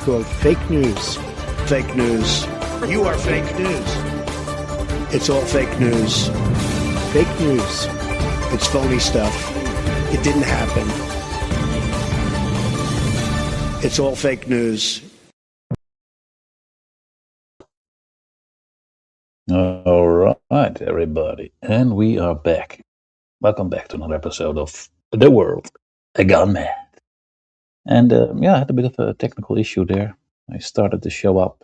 called fake news. Fake news. You are fake news. It's all fake news. Fake news. It's phony stuff. It didn't happen. It's all fake news. All right, everybody. And we are back. Welcome back to another episode of The World Gone Mad. And I had a bit of a technical issue there. I started to show up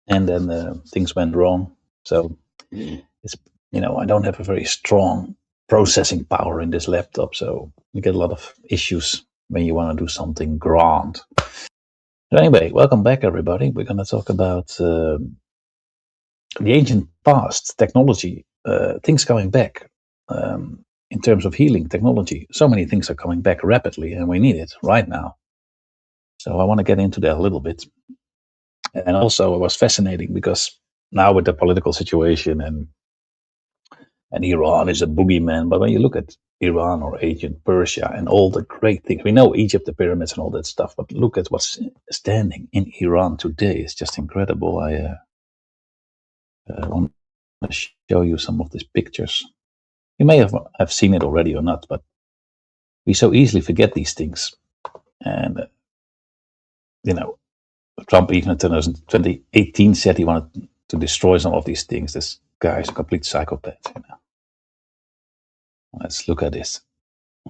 and then things went wrong. So it's, I don't have a very strong processing power in this laptop. So you get a lot of issues when you want to do something grand. But anyway, welcome back, everybody. We're going to talk about the ancient past, technology, things coming back in terms of healing technology. So many things are coming back rapidly, and we need it right now. So I want to get into that a little bit. And also, it was fascinating because now with the political situation and Iran is a boogeyman, but when you look at Iran or ancient Persia and all the great things, we know Egypt, the pyramids and all that stuff, but look at what's standing in Iran today. It's just incredible. I want to show you some of these pictures. You may have seen it already or not, but we so easily forget these things. And, Trump even in 2018 said he wanted to destroy some of these things. This guy is a complete psychopath. Let's look at this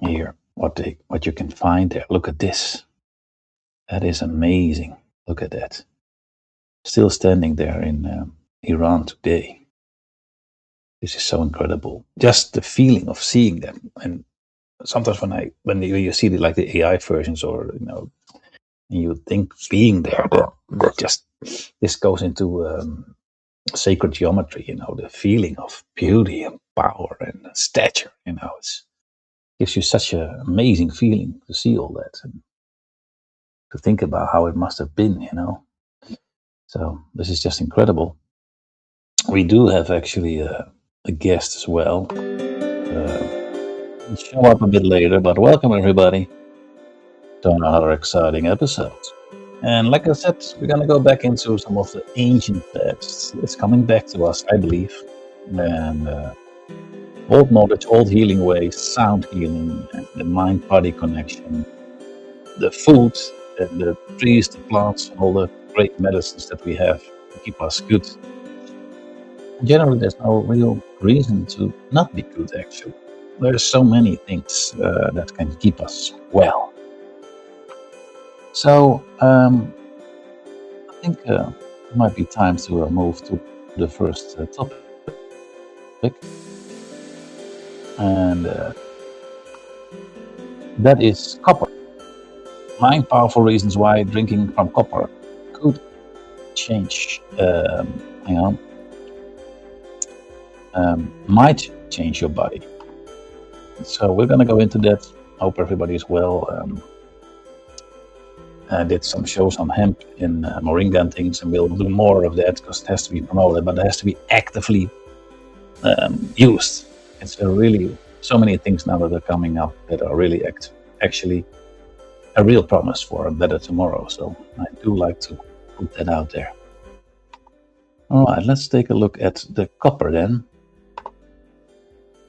here. What you can find there. Look at this. That is amazing. Look at that. Still standing there in Iran today. This is so incredible. Just the feeling of seeing them. And sometimes when you see the AI versions or you think being there, that just this goes into sacred geometry. The feeling of beauty and power and stature. It gives you such an amazing feeling to see all that and to think about how it must have been. So this is just incredible. We do have actually a guest as well. He'll show up a bit later, but welcome everybody to another exciting episode. And like I said, we're going to go back into some of the ancient texts. It's coming back to us, I believe. And old knowledge, old healing ways, sound healing, and the mind-body connection, the food, and the trees, the plants, and all the great medicines that we have to keep us good. Generally, there's no real reason to not be good, actually. There's so many things that can keep us well. So, I think it might be time to move to the first topic. And that is copper. 9 powerful reasons why drinking from copper could change, might change your body. So we're going to go into that. Hope everybody is well. I did some shows on hemp in Moringa and things, and we'll do more of that because it has to be promoted, but it has to be actively used. It's really so many things now that are coming up that are really actually a real promise for a better tomorrow. So I do like to put that out there. All right, let's take a look at the copper then.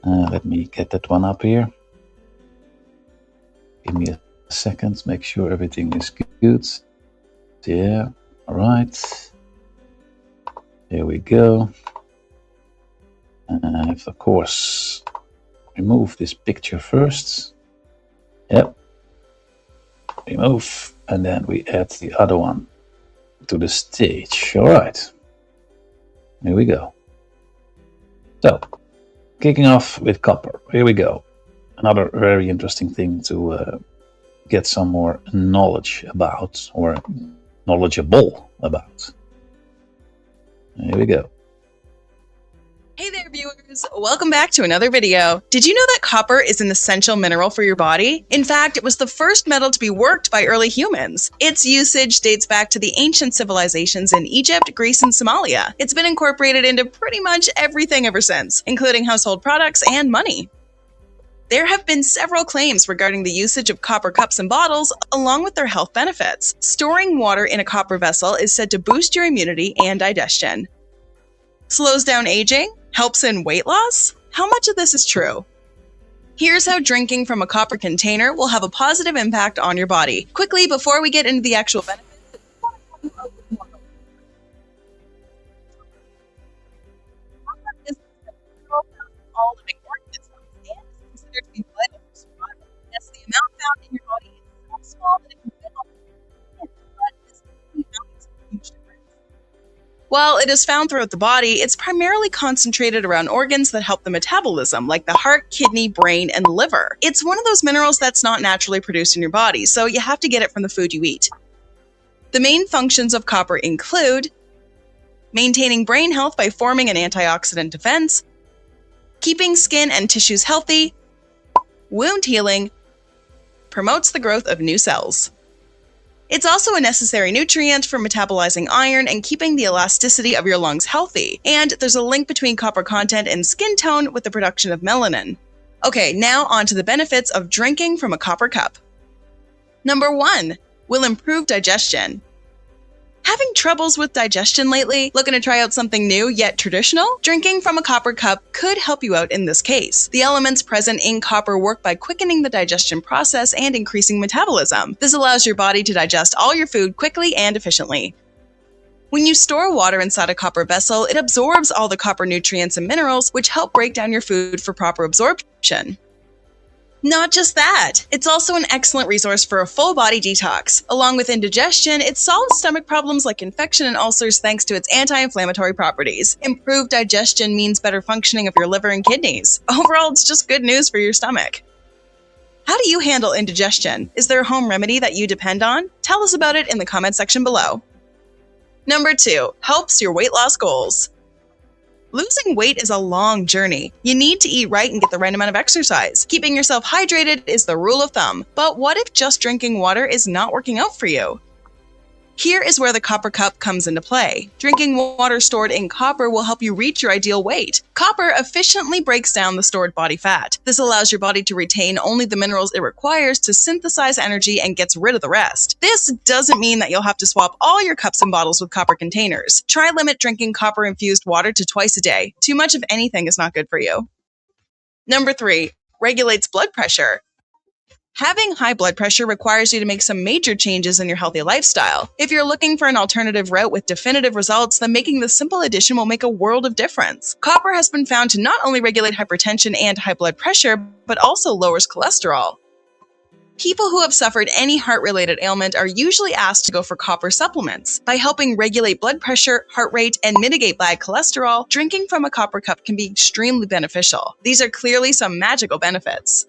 Let me get that one up here. Give me a second, make sure everything is good. Yeah, all right. Here we go. And I have, of course, remove this picture first. Yep. Remove, and then we add the other one to the stage. All right. Here we go. So, kicking off with copper. Here we go. Another very interesting thing to get some more knowledge about, or knowledgeable about. Here we go. Hey there, viewers! Welcome back to another video. Did you know that copper is an essential mineral for your body? In fact, it was the first metal to be worked by early humans. Its usage dates back to the ancient civilizations in Egypt, Greece, and Somalia. It's been incorporated into pretty much everything ever since, including household products and money. There have been several claims regarding the usage of copper cups and bottles, along with their health benefits. Storing water in a copper vessel is said to boost your immunity and digestion. Slows down aging? Helps in weight loss? How much of this is true? Here's how drinking from a copper container will have a positive impact on your body. Quickly, before we get into the actual benefits, all living organisms and is considered to be vital for survival. Yes, the amount found in your body is so small that it can fit on the skin, but this tiny amount makes a huge difference. While it is found throughout the body, it's primarily concentrated around organs that help the metabolism, like the heart, kidney, brain, and liver. It's one of those minerals that's not naturally produced in your body, so you have to get it from the food you eat. The main functions of copper include maintaining brain health by forming an antioxidant defense, keeping skin and tissues healthy, wound healing, promotes the growth of new cells. It's also a necessary nutrient for metabolizing iron and keeping the elasticity of your lungs healthy. And there's a link between copper content and skin tone with the production of melanin. Okay, now on to the benefits of drinking from a copper cup. Number 1, will improve digestion. Having troubles with digestion lately? Looking to try out something new yet traditional? Drinking from a copper cup could help you out in this case. The elements present in copper work by quickening the digestion process and increasing metabolism. This allows your body to digest all your food quickly and efficiently. When you store water inside a copper vessel, it absorbs all the copper nutrients and minerals, which help break down your food for proper absorption. Not just that, it's also an excellent resource for a full body detox. Along with indigestion, it solves stomach problems like infection and ulcers thanks to its anti-inflammatory properties. Improved digestion means better functioning of your liver and kidneys. Overall, it's just good news for your stomach. How do you handle indigestion? Is there a home remedy that you depend on? Tell us about it in the comment section below. Number 2, helps your weight loss goals. Losing weight is a long journey. You need to eat right and get the right amount of exercise. Keeping yourself hydrated is the rule of thumb. But what if just drinking water is not working out for you? Here is where the copper cup comes into play. Drinking water stored in copper will help you reach your ideal weight. Copper efficiently breaks down the stored body fat. This allows your body to retain only the minerals it requires to synthesize energy and gets rid of the rest. This doesn't mean that you'll have to swap all your cups and bottles with copper containers. Try limit drinking copper-infused water to twice a day. Too much of anything is not good for you. Number 3, regulates blood pressure. Having high blood pressure requires you to make some major changes in your healthy lifestyle. If you're looking for an alternative route with definitive results, then making this simple addition will make a world of difference. Copper has been found to not only regulate hypertension and high blood pressure, but also lowers cholesterol. People who have suffered any heart-related ailment are usually asked to go for copper supplements. By helping regulate blood pressure, heart rate, and mitigate bad cholesterol, drinking from a copper cup can be extremely beneficial. These are clearly some magical benefits.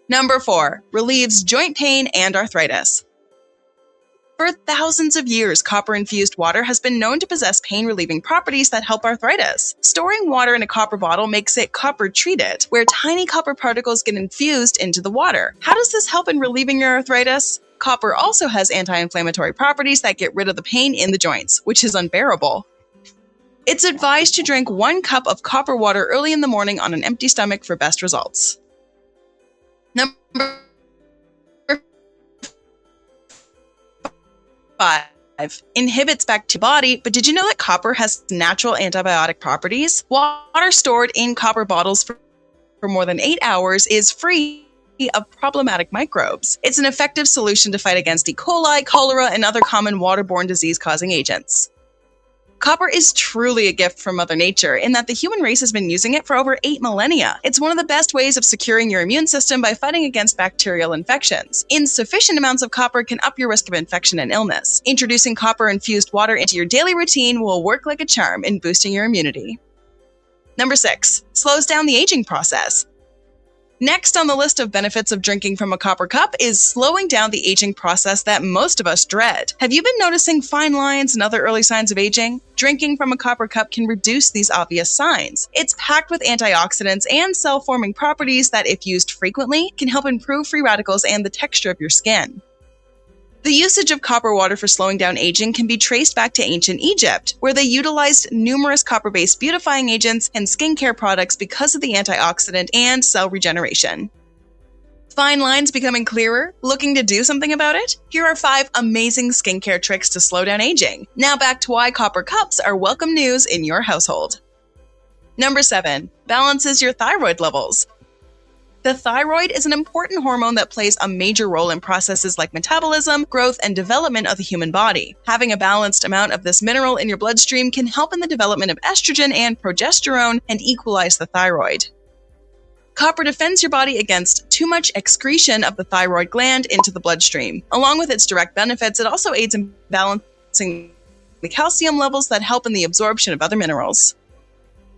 Number 4, relieves joint pain and arthritis. For thousands of years, copper-infused water has been known to possess pain-relieving properties that help arthritis. Storing water in a copper bottle makes it copper-treated, where tiny copper particles get infused into the water. How does this help in relieving your arthritis? Copper also has anti-inflammatory properties that get rid of the pain in the joints, which is unbearable. It's advised to drink 1 cup of copper water early in the morning on an empty stomach for best results. Number 5, inhibits bacteria body, but did you know that copper has natural antibiotic properties? Water stored in copper bottles for more than 8 hours is free of problematic microbes. It's an effective solution to fight against E. coli, cholera, and other common waterborne disease-causing agents. Copper is truly a gift from Mother Nature in that the human race has been using it for over 8 millennia. It's one of the best ways of securing your immune system by fighting against bacterial infections. Insufficient amounts of copper can up your risk of infection and illness. Introducing copper-infused water into your daily routine will work like a charm in boosting your immunity. Number 6, slows down the aging process. Next on the list of benefits of drinking from a copper cup is slowing down the aging process that most of us dread. Have you been noticing fine lines and other early signs of aging? Drinking from a copper cup can reduce these obvious signs. It's packed with antioxidants and cell-forming properties that, if used frequently, can help improve free radicals and the texture of your skin. The usage of copper water for slowing down aging can be traced back to ancient Egypt, where they utilized numerous copper-based beautifying agents and skincare products because of the antioxidant and cell regeneration. Fine lines becoming clearer? Looking to do something about it? Here are 5 amazing skincare tricks to slow down aging. Now back to why copper cups are welcome news in your household. Number 7. Balances your thyroid levels. The thyroid is an important hormone that plays a major role in processes like metabolism, growth, and development of the human body. Having a balanced amount of this mineral in your bloodstream can help in the development of estrogen and progesterone and equalize the thyroid. Copper defends your body against too much excretion of the thyroid gland into the bloodstream. Along with its direct benefits, it also aids in balancing the calcium levels that help in the absorption of other minerals.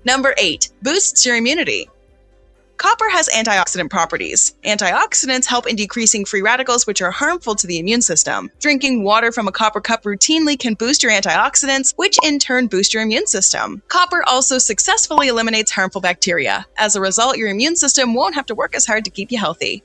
Number 8. Boosts your immunity. Copper has antioxidant properties. Antioxidants help in decreasing free radicals, which are harmful to the immune system. Drinking water from a copper cup routinely can boost your antioxidants, which in turn boost your immune system. Copper also successfully eliminates harmful bacteria. As a result, your immune system won't have to work as hard to keep you healthy.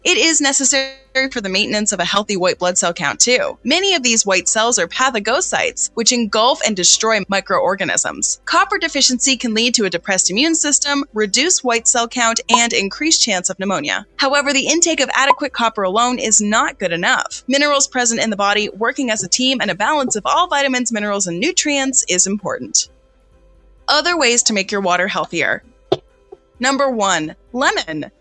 It is necessary for the maintenance of a healthy white blood cell count too. Many of these white cells are pathogocytes, which engulf and destroy microorganisms. Copper deficiency can lead to a depressed immune system, reduced white cell count, and increased chance of pneumonia. However, the intake of adequate copper alone is not good enough. Minerals present in the body working as a team and a balance of all vitamins, minerals, and nutrients is important. Other ways to make your water healthier. Number 1. Lemon.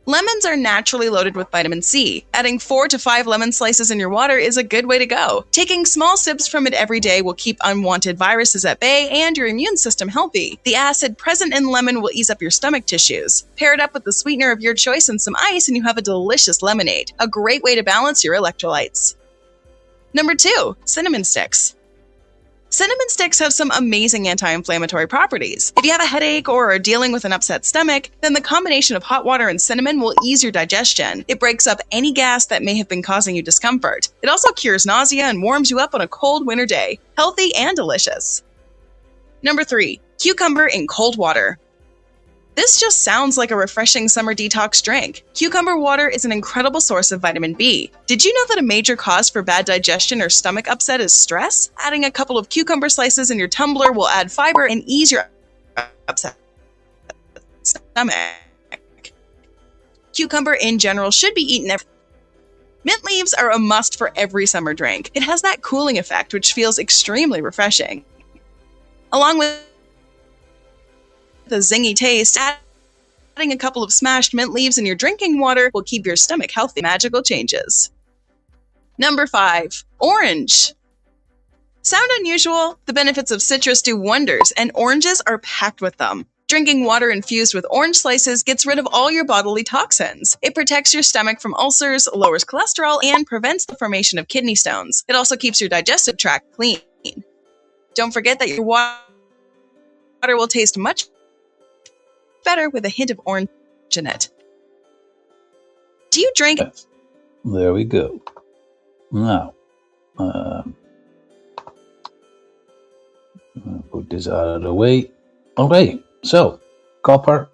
Lemons are naturally loaded with vitamin C. Adding 4 to 5 lemon slices in your water is a good way to go. Taking small sips from it every day will keep unwanted viruses at bay and your immune system healthy. The acid present in lemon will ease up your stomach tissues. Pair it up with the sweetener of your choice and some ice and you have a delicious lemonade. A great way to balance your electrolytes. Number 2. Cinnamon sticks. Cinnamon sticks have some amazing anti-inflammatory properties. If you have a headache or are dealing with an upset stomach, then the combination of hot water and cinnamon will ease your digestion. It breaks up any gas that may have been causing you discomfort. It also cures nausea and warms you up on a cold winter day. Healthy and delicious. Number 3. Cucumber in cold water. This just sounds like a refreshing summer detox drink. Cucumber water is an incredible source of vitamin B. Did you know that a major cause for bad digestion or stomach upset is stress? Adding a couple of cucumber slices in your tumbler will add fiber and ease your upset stomach. Cucumber in general should be eaten every Mint leaves are a must for every summer drink. It has that cooling effect, which feels extremely refreshing. Along with the zingy taste, adding a couple of smashed mint leaves in your drinking water will keep your stomach healthy. Magical changes. Number 5. Orange. Sound unusual? The benefits of citrus do wonders, and oranges are packed with them. Drinking water infused with orange slices gets rid of all your bodily toxins. It protects your stomach from ulcers, lowers cholesterol, and prevents the formation of kidney stones. It also keeps your digestive tract clean. Don't forget that your water will taste much better with a hint of orange in it. Do you drink? There we go. Now, put this out of the way. Okay, so copper,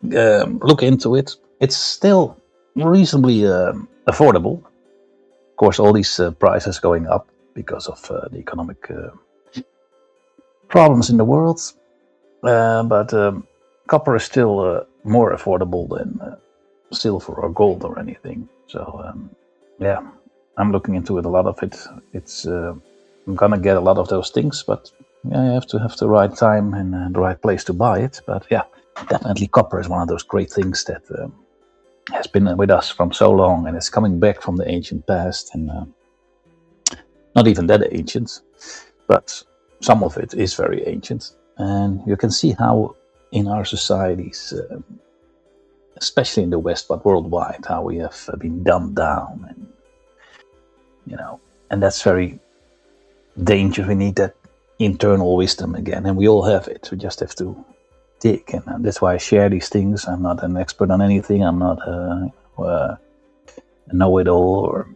look into it. It's still reasonably affordable. Of course, all these prices going up because of the economic problems in the world. But copper is still more affordable than silver or gold or anything. So, yeah, I'm looking into it, a lot of it. It's I'm gonna get a lot of those things, but yeah, you have to have the right time and the right place to buy it. But yeah, definitely copper is one of those great things that has been with us from so long, and it's coming back from the ancient past, and not even that ancient, but some of it is very ancient. And you can see how in our societies, especially in the West, but worldwide, how we have been dumbed down, and and that's very dangerous. We need that internal wisdom again, and we all have it. We just have to dig, and that's why I share these things. I'm not an expert on anything. I'm not a know-it-all, or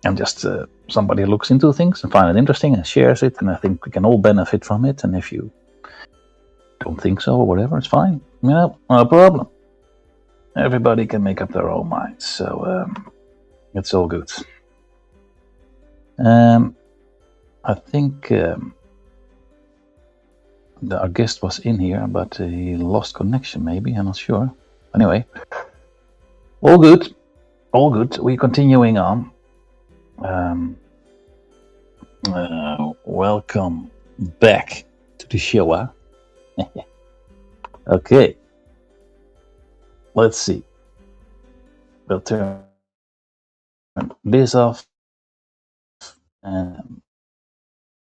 I'm just somebody who looks into things and finds it interesting and shares it, and I think we can all benefit from it. And if you don't think so or whatever, it's fine. No problem. Everybody can make up their own minds, so it's all good. I think our guest was in here, but he lost connection maybe, I'm not sure. Anyway, all good. We're continuing on. Welcome back to the show, huh? Okay. Let's see. We'll turn this off. And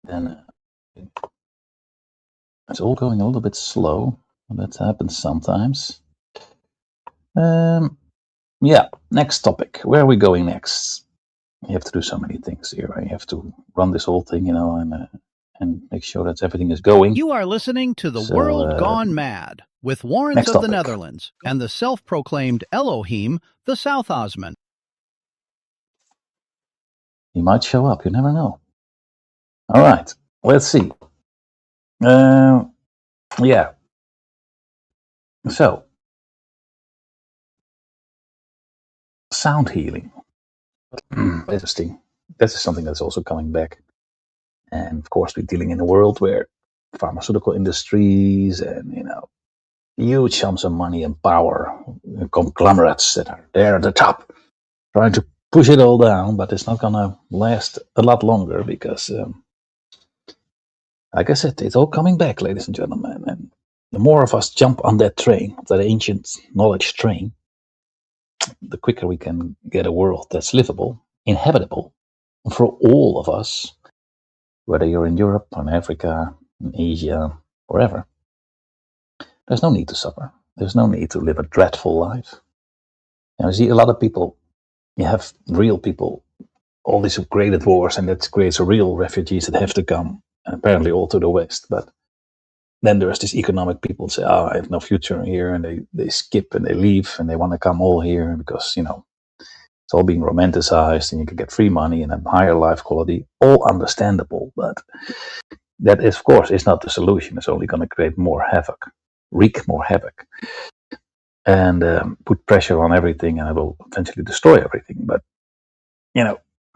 then it's all going a little bit slow. That happens sometimes. Yeah, next topic. Where are we going next? You have to do so many things here. You have to run this whole thing, and make sure that everything is going. You are listening to The World Gone Mad with Warrens of the Netherlands and the self-proclaimed Elohim, the South Osman. He might show up. You never know. All right, let's see. Yeah. So, sound healing. Interesting. This is something that's also coming back. And of course, we're dealing in a world where pharmaceutical industries and, huge sums of money and power, conglomerates that are there at the top, trying to push it all down, but it's not going to last a lot longer because, like I said, it's all coming back, ladies and gentlemen. And the more of us jump on that train, that ancient knowledge train, the quicker we can get a world that's livable, inhabitable, for all of us, whether you're in Europe, or in Africa, in Asia, wherever. There's no need to suffer. There's no need to live a dreadful life. You see, a lot of people, you have real people, all these created wars, and that creates real refugees that have to come, and apparently all to the West. But then there's this economic people who say, I have no future here, and they skip and they leave, and they want to come all here because, it's all being romanticized, and you can get free money and a higher life quality. All understandable, but that, of course, is not the solution. It's only going to create more havoc, wreak more havoc, and put pressure on everything, and it will eventually destroy everything. But,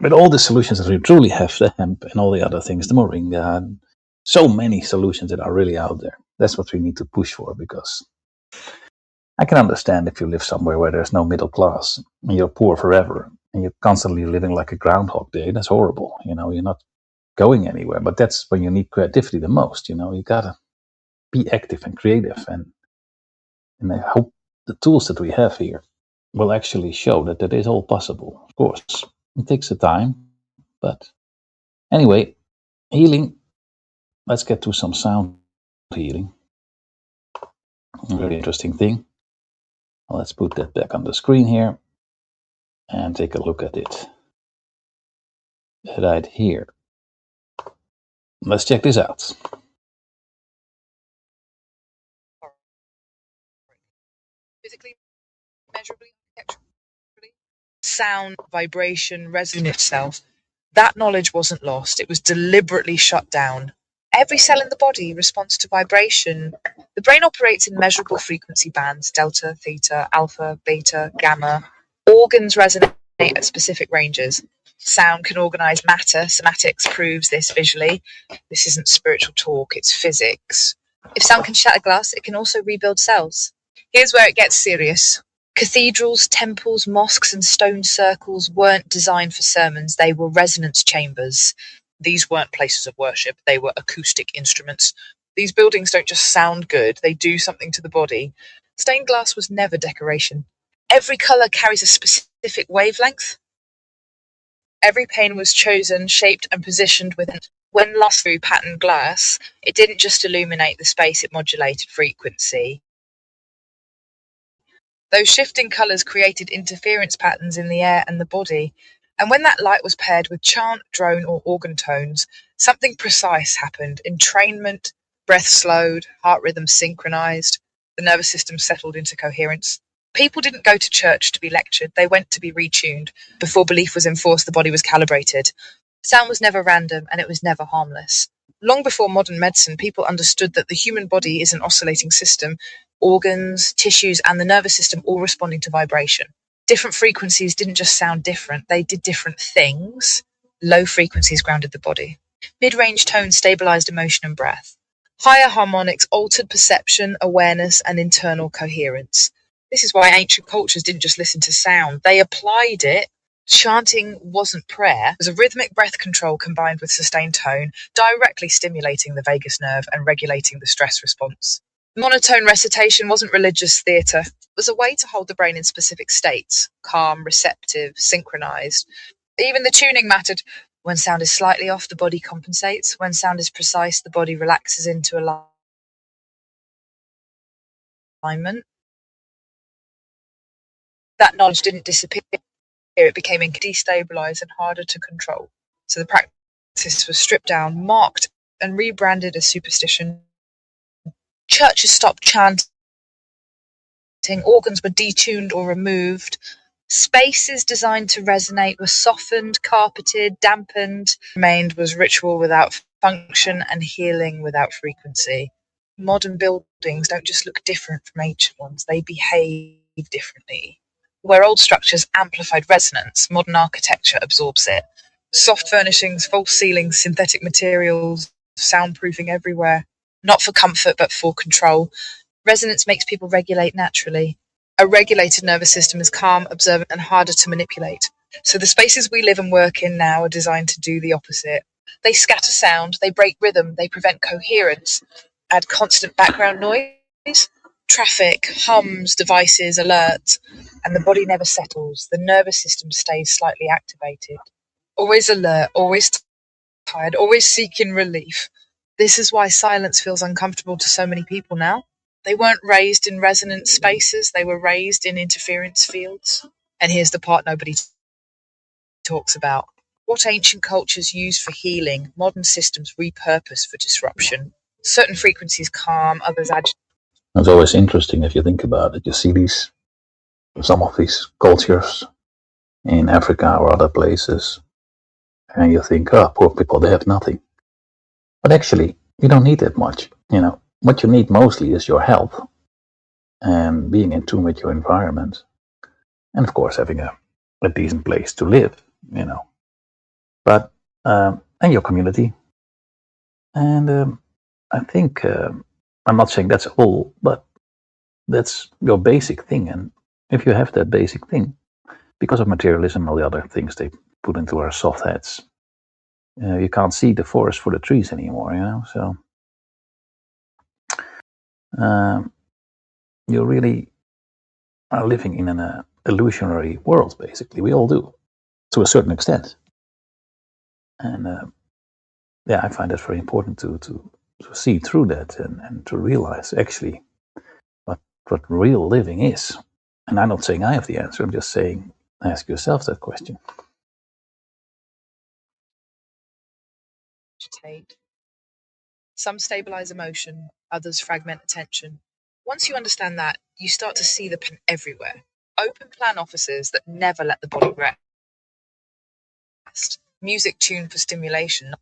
with all the solutions that we truly have, the hemp and all the other things, the moringa, and so many solutions that are really out there, that's what we need to push for, because I can understand if you live somewhere where there's no middle class and you're poor forever and you're constantly living like a Groundhog Day. That's horrible. You're not going anywhere. But that's when you need creativity the most. You gotta be active and creative. And I hope the tools that we have here will actually show that is all possible. Of course, it takes a time. But anyway, healing. Let's get to some sound healing. A very interesting thing. Let's put that back on the screen here and take a look at it right here. Let's check this out. Physically, measurably, architecturally, sound, vibration, resonance itself. That knowledge wasn't lost. It was deliberately shut down. Every cell in the body responds to vibration. The brain operates in measurable frequency bands, delta, theta, alpha, beta, gamma. Organs resonate at specific ranges. Sound can organize matter. Somatics proves this visually. This isn't spiritual talk, it's physics. If sound can shatter glass, it can also rebuild cells. Here's where it gets serious. Cathedrals, temples, mosques, and stone circles weren't designed for sermons. They were resonance chambers. These weren't places of worship. They were acoustic instruments. These buildings don't just sound good. They do something to the body. Stained glass was never decoration. Every color carries a specific wavelength. Every pane was chosen, shaped, and positioned within. When lost through patterned glass, it didn't just illuminate the space, it modulated frequency. Those shifting colors created interference patterns in the air and the body. And when that light was paired with chant, drone, or organ tones, something precise happened. Entrainment, breath slowed, heart rhythm synchronized, the nervous system settled into coherence. People didn't go to church to be lectured, they went to be retuned. Before belief was enforced, the body was calibrated. Sound was never random, and it was never harmless. Long before modern medicine, people understood that the human body is an oscillating system, organs, tissues, and the nervous system all responding to vibration. Different frequencies didn't just sound different, they did different things. Low frequencies grounded the body. Mid-range tones stabilized emotion and breath. Higher harmonics altered perception, awareness, and internal coherence. This is why ancient cultures didn't just listen to sound, they applied it. Chanting wasn't prayer, it was a rhythmic breath control combined with sustained tone, directly stimulating the vagus nerve and regulating the stress response. Monotone recitation wasn't religious theatre, it was a way to hold the brain in specific states, calm, receptive, synchronized. Even the tuning mattered. When sound is slightly off, the body compensates. When sound is precise, the body relaxes into alignment. That knowledge didn't disappear. It became destabilized and harder to control. So the practice was stripped down, marked, and rebranded as superstition. Churches stopped chanting. Organs were detuned or removed. Spaces designed to resonate were softened, carpeted, dampened. Remained was ritual without function and healing without frequency. Modern buildings don't just look different from ancient ones, they behave differently. Where old structures amplified resonance, modern architecture absorbs it. Soft furnishings, false ceilings, synthetic materials, soundproofing everywhere. Not for comfort, but for control. Resonance makes people regulate naturally. A regulated nervous system is calm, observant, and harder to manipulate. So the spaces we live and work in now are designed to do the opposite. They scatter sound, they break rhythm, they prevent coherence, add constant background noise, traffic, hums, devices, alerts, and the body never settles. The nervous system stays slightly activated. Always alert, always tired, always seeking relief. This is why silence feels uncomfortable to so many people now. They weren't raised in resonance spaces, they were raised in interference fields. And here's the part nobody talks about. What ancient cultures used for healing, modern systems repurpose for disruption. Certain frequencies calm, others agitate. It's always interesting if you think about it. You see some of these cultures in Africa or other places, and you think, oh, poor people, they have nothing. But actually, you don't need that much, What you need mostly is your health and being in tune with your environment. And of course, having a decent place to live, But, and your community. And I think, I'm not saying that's all, but that's your basic thing. And if you have that basic thing, because of materialism and all the other things they put into our soft heads, you can't see the forest for the trees anymore, So you really are living in an illusionary world, basically. We all do, to a certain extent. And I find it very important to see through that and to realize actually what real living is. And I'm not saying I have the answer, I'm just saying ask yourself that question. Some stabilize emotion, others fragment attention. Once you understand that, you start to see the pain everywhere. Open plan offices that never let the body rest. Music tuned for stimulation,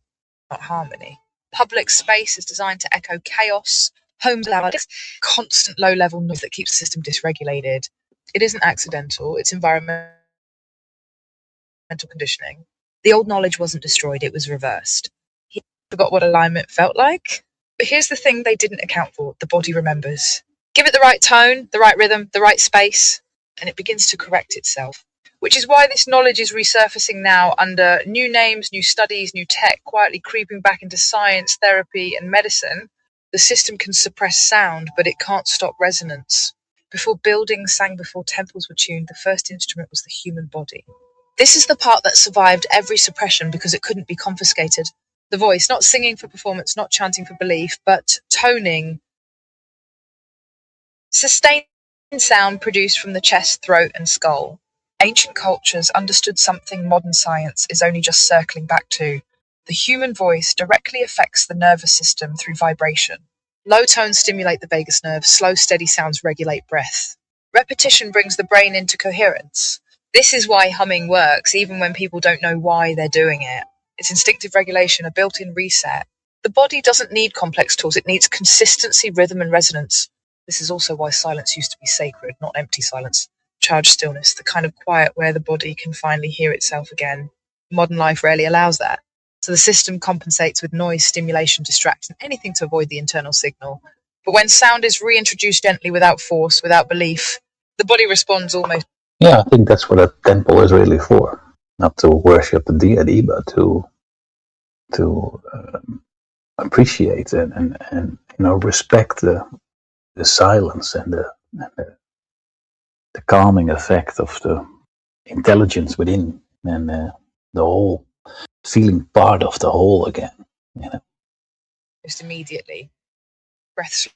not harmony. Public space is designed to echo chaos. Homes loud, constant low-level noise that keeps the system dysregulated. It isn't accidental, it's environmental conditioning. The old knowledge wasn't destroyed, it was reversed. He forgot what alignment felt like. But here's the thing they didn't account for. The body remembers. Give it the right tone, the right rhythm, the right space, and it begins to correct itself. Which is why this knowledge is resurfacing now under new names, new studies, new tech, quietly creeping back into science, therapy, and medicine. The system can suppress sound, but it can't stop resonance. Before buildings sang, before temples were tuned, the first instrument was the human body. This is the part that survived every suppression because it couldn't be confiscated. The voice, not singing for performance, not chanting for belief, but toning. Sustained sound produced from the chest, throat, and skull. Ancient cultures understood something modern science is only just circling back to. The human voice directly affects the nervous system through vibration. Low tones stimulate the vagus nerve, slow, steady sounds regulate breath. Repetition brings the brain into coherence. This is why humming works, even when people don't know why they're doing it. It's instinctive regulation, a built-in reset. The body doesn't need complex tools, it needs consistency, rhythm, and resonance. This is also why silence used to be sacred, not empty silence. Charged stillness, the kind of quiet where the body can finally hear itself again. Modern life rarely allows that. So the system compensates with noise, stimulation, distraction, anything to avoid the internal signal. But when sound is reintroduced gently, without force, without belief, the body responds almost. Yeah, I think that's what a temple is really for. Not to worship the deity, but to appreciate and respect the silence and the calming effect of the intelligence within, and the whole feeling part of the whole again. Just immediately. Breath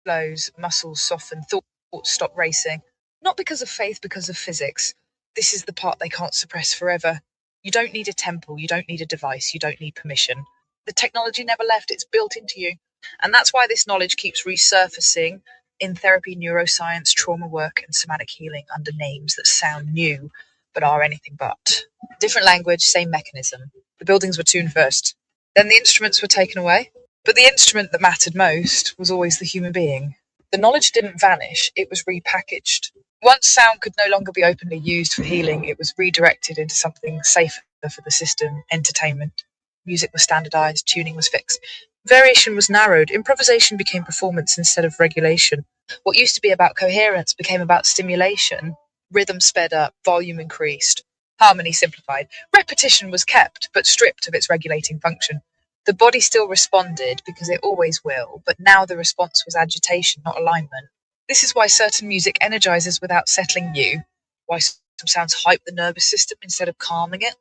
slows, muscles soften, thoughts stop racing. Not because of faith, because of physics. This is the part they can't suppress forever. You don't need a temple, you don't need a device, you don't need permission. The technology never left, it's built into you. And that's why this knowledge keeps resurfacing in therapy, neuroscience, trauma work, and somatic healing under names that sound new, but are anything but. Different language, same mechanism. The buildings were tuned first. Then the instruments were taken away. But the instrument that mattered most was always the human being. The knowledge didn't vanish, it was repackaged. Once sound could no longer be openly used for healing, it was redirected into something safer for the system, entertainment. Music was standardized, tuning was fixed. Variation was narrowed, improvisation became performance instead of regulation. What used to be about coherence became about stimulation. Rhythm sped up, volume increased, harmony simplified. Repetition was kept, but stripped of its regulating function. The body still responded, because it always will, but now the response was agitation, not alignment. This is why certain music energizes without settling you, why some sounds hype the nervous system instead of calming it,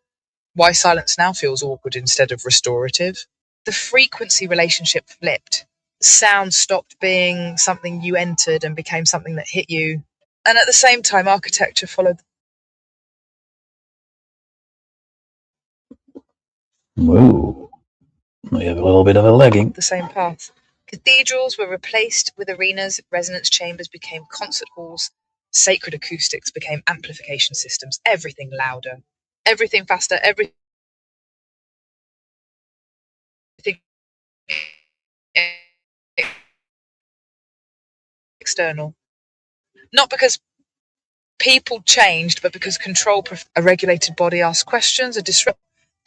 why silence now feels awkward instead of restorative. The frequency relationship flipped. Sound stopped being something you entered and became something that hit you. And at the same time, architecture followed. Ooh. We have a little bit of a lagging. The same path. Cathedrals were replaced with arenas, resonance chambers became concert halls, sacred acoustics became amplification systems, everything louder, everything faster, everything external. Not because people changed, but because control, a regulated body asked questions, a disrupt.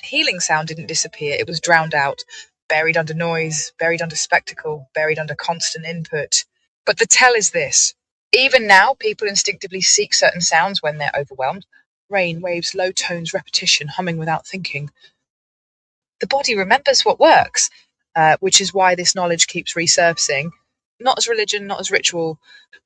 Healing sound didn't disappear, it was drowned out, buried under noise, buried under spectacle, buried under constant input. But the tell is this. Even now, people instinctively seek certain sounds when they're overwhelmed. Rain, waves, low tones, repetition, humming without thinking. The body remembers what works, which is why this knowledge keeps resurfacing. Not as religion, not as ritual,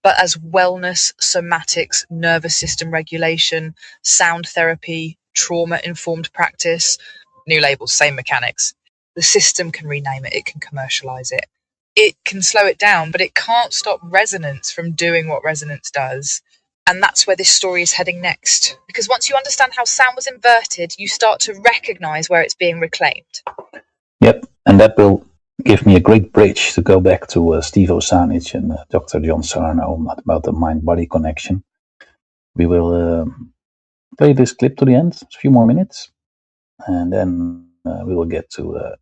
but as wellness, somatics, nervous system regulation, sound therapy, trauma-informed practice. New labels, same mechanics. The system can rename it, it can commercialize it. It can slow it down, but it can't stop resonance from doing what resonance does. And that's where this story is heading next. Because once you understand how sound was inverted, you start to recognize where it's being reclaimed. Yep, and that will give me a great bridge to go back to Steve Osanic and Dr. John Sarno about the mind-body connection. We will play this clip to the end, a few more minutes, and then we will get to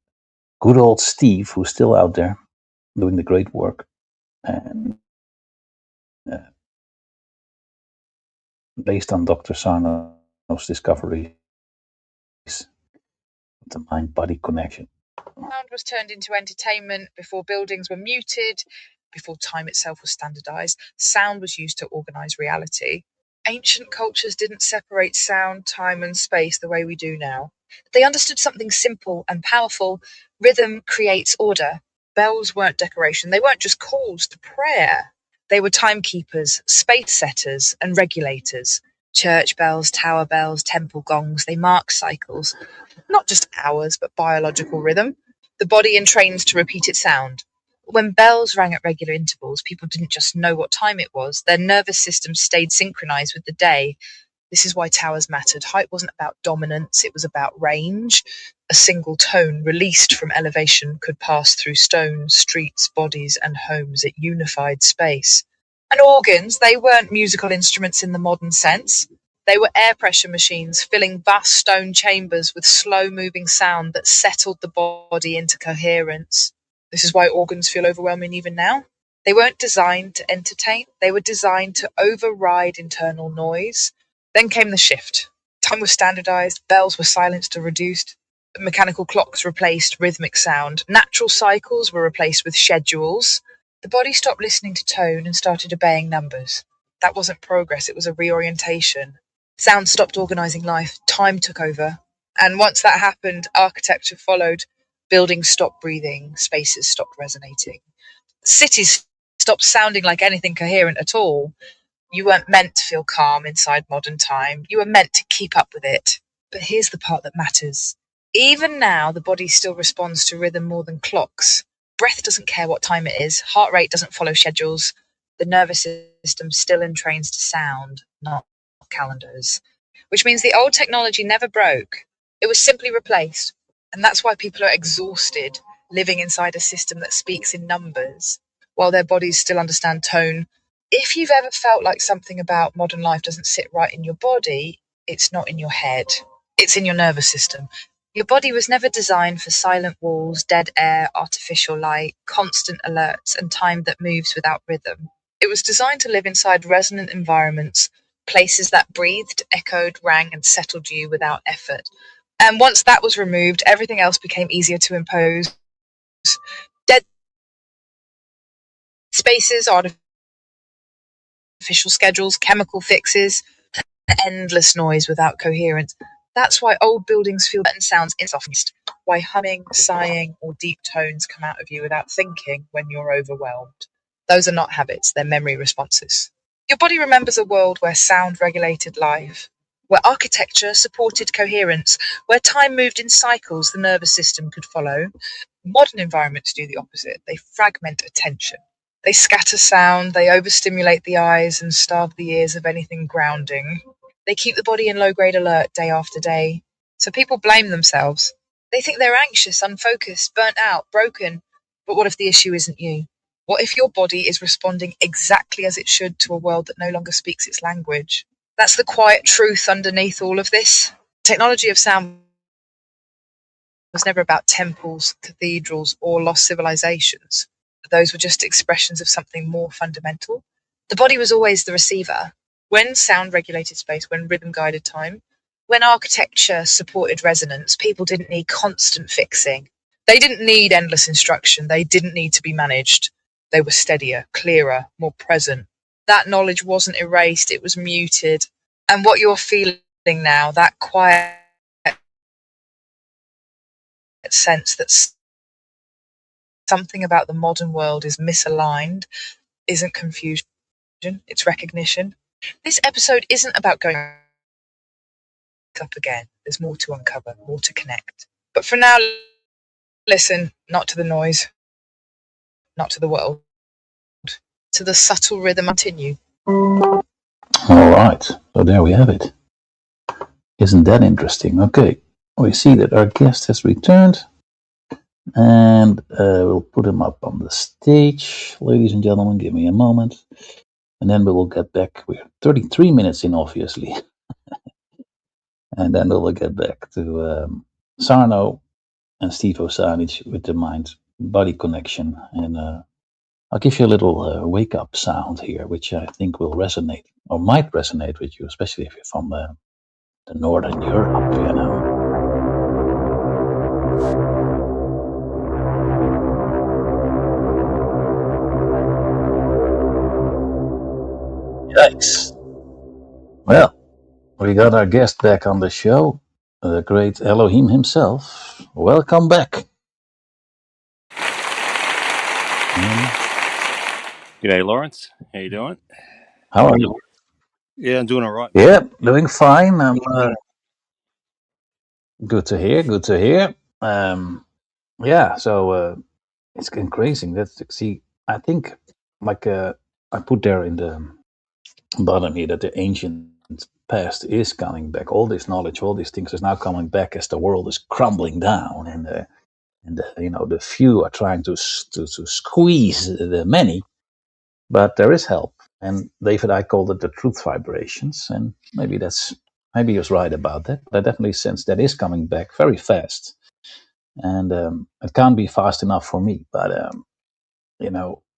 good old Steve, who's still out there doing the great work, and based on Dr. Sarno's discoveries, the mind-body connection. Sound was turned into entertainment before buildings were muted, before time itself was standardized. Sound was used to organize reality. Ancient cultures didn't separate sound, time, and space the way we do now. They understood something simple and powerful. Rhythm creates order. Bells weren't decoration. They weren't just calls to prayer. They were timekeepers, space setters, and regulators. Church bells, tower bells, temple gongs, they mark cycles. Not just hours, but biological rhythm. The body entrains to repeat its sound. When bells rang at regular intervals, people didn't just know what time it was. Their nervous systems stayed synchronized with the day. This is why towers mattered. Height wasn't about dominance, it was about range. A single tone released from elevation could pass through stones, streets, bodies, and homes. It unified space. And organs, they weren't musical instruments in the modern sense. They were air pressure machines filling vast stone chambers with slow-moving sound that settled the body into coherence. This is why organs feel overwhelming even now. They weren't designed to entertain. They were designed to override internal noise. Then came the shift. Time was standardized, bells were silenced or reduced, mechanical clocks replaced rhythmic sound, natural cycles were replaced with schedules. The body stopped listening to tone and started obeying numbers. That wasn't progress, it was a reorientation. Sound stopped organizing life, time took over. And once that happened, architecture followed. Buildings stopped breathing, spaces stopped resonating. Cities stopped sounding like anything coherent at all. You weren't meant to feel calm inside modern time. You were meant to keep up with it. But here's the part that matters. Even now, the body still responds to rhythm more than clocks. Breath doesn't care what time it is. Heart rate doesn't follow schedules. The nervous system still entrains to sound, not calendars. Which means the old technology never broke. It was simply replaced. And that's why people are exhausted living inside a system that speaks in numbers, while their bodies still understand tone. If you've ever felt like something about modern life doesn't sit right in your body, it's not in your head. It's in your nervous system. Your body was never designed for silent walls, dead air, artificial light, constant alerts, and time that moves without rhythm. It was designed to live inside resonant environments, places that breathed, echoed, rang, and settled you without effort. And once that was removed, everything else became easier to impose. Dead spaces, artificial schedules, chemical fixes, endless noise without coherence. That's why old buildings feel and sounds insoftened. Why humming, sighing, or deep tones come out of you without thinking when you're overwhelmed. Those are not habits, they're memory responses. Your body remembers a world where sound regulated life, where architecture supported coherence, where time moved in cycles the nervous system could follow. Modern environments do the opposite. They fragment attention. They scatter sound, they overstimulate the eyes and starve the ears of anything grounding. They keep the body in low-grade alert day after day. So people blame themselves. They think they're anxious, unfocused, burnt out, broken. But what if the issue isn't you? What if your body is responding exactly as it should to a world that no longer speaks its language? That's the quiet truth underneath all of this. Technology of sound was never about temples, cathedrals, or lost civilizations. Those were just expressions of something more fundamental. The body was always the receiver. When sound regulated space, when rhythm guided time, when architecture supported resonance, people didn't need constant fixing. They didn't need endless instruction. They didn't need to be managed. They were steadier, clearer, more present. That knowledge wasn't erased, it was muted. And what you're feeling now, that quiet sense that something about the modern world is misaligned, isn't confusion, it's recognition. This episode isn't about going up again. There's more to uncover, more to connect. But for now, listen, not to the noise, not to the world, to the subtle rhythm continue. All right, so there we have it. Isn't that interesting? Okay, we see that our guest has returned, and we'll put him up on the stage. Ladies and gentlemen, give me a moment, and then we will get back. We're 33 minutes in, obviously. And then we'll get back to Sarno and Steve Osanic with the mind-body connection. And I'll give you a little wake-up sound here, which I think will resonate, or might resonate with you, especially if you're from the Northern Europe, you know. Yikes. Well, we got our guest back on the show, the great Elohim himself. Welcome back. G'day, Lawrence. How you doing? How are you? Yeah, I'm doing all right. Yeah, doing fine. I'm good to hear. Good to hear. Yeah, so it's increasing. That's see. I think like I put there in the bottom here that the ancient past is coming back. All this knowledge, all these things is now coming back as the world is crumbling down, and the few are trying to squeeze the many. But there is help, and David, I called it the truth vibrations, and maybe he was right about that. But I definitely sense that is coming back very fast, and it can't be fast enough for me. But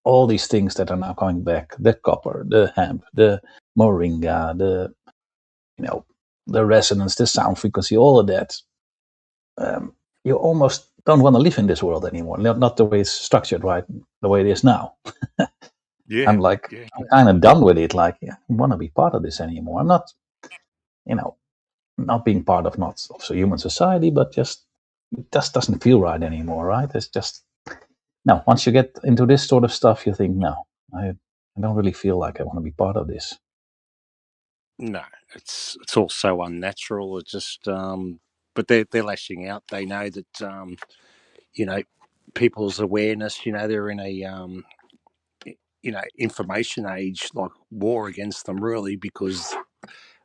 all these things that are now coming back, the copper, the hemp, the moringa, the resonance, the sound frequency, all of that, you almost don't want to live in this world anymore. Not the way it's structured, right? The way it is now. Yeah. I'm kind of done with it. Like, I don't want to be part of this anymore. I'm not, not being part of so human society, but it just doesn't feel right anymore, right? It's just, no, once you get into this sort of stuff, you think, no, I don't really feel like I want to be part of this. No, it's all so unnatural. It just, but they're lashing out. They know that, people's awareness, they're in a, information age, like war against them, really, because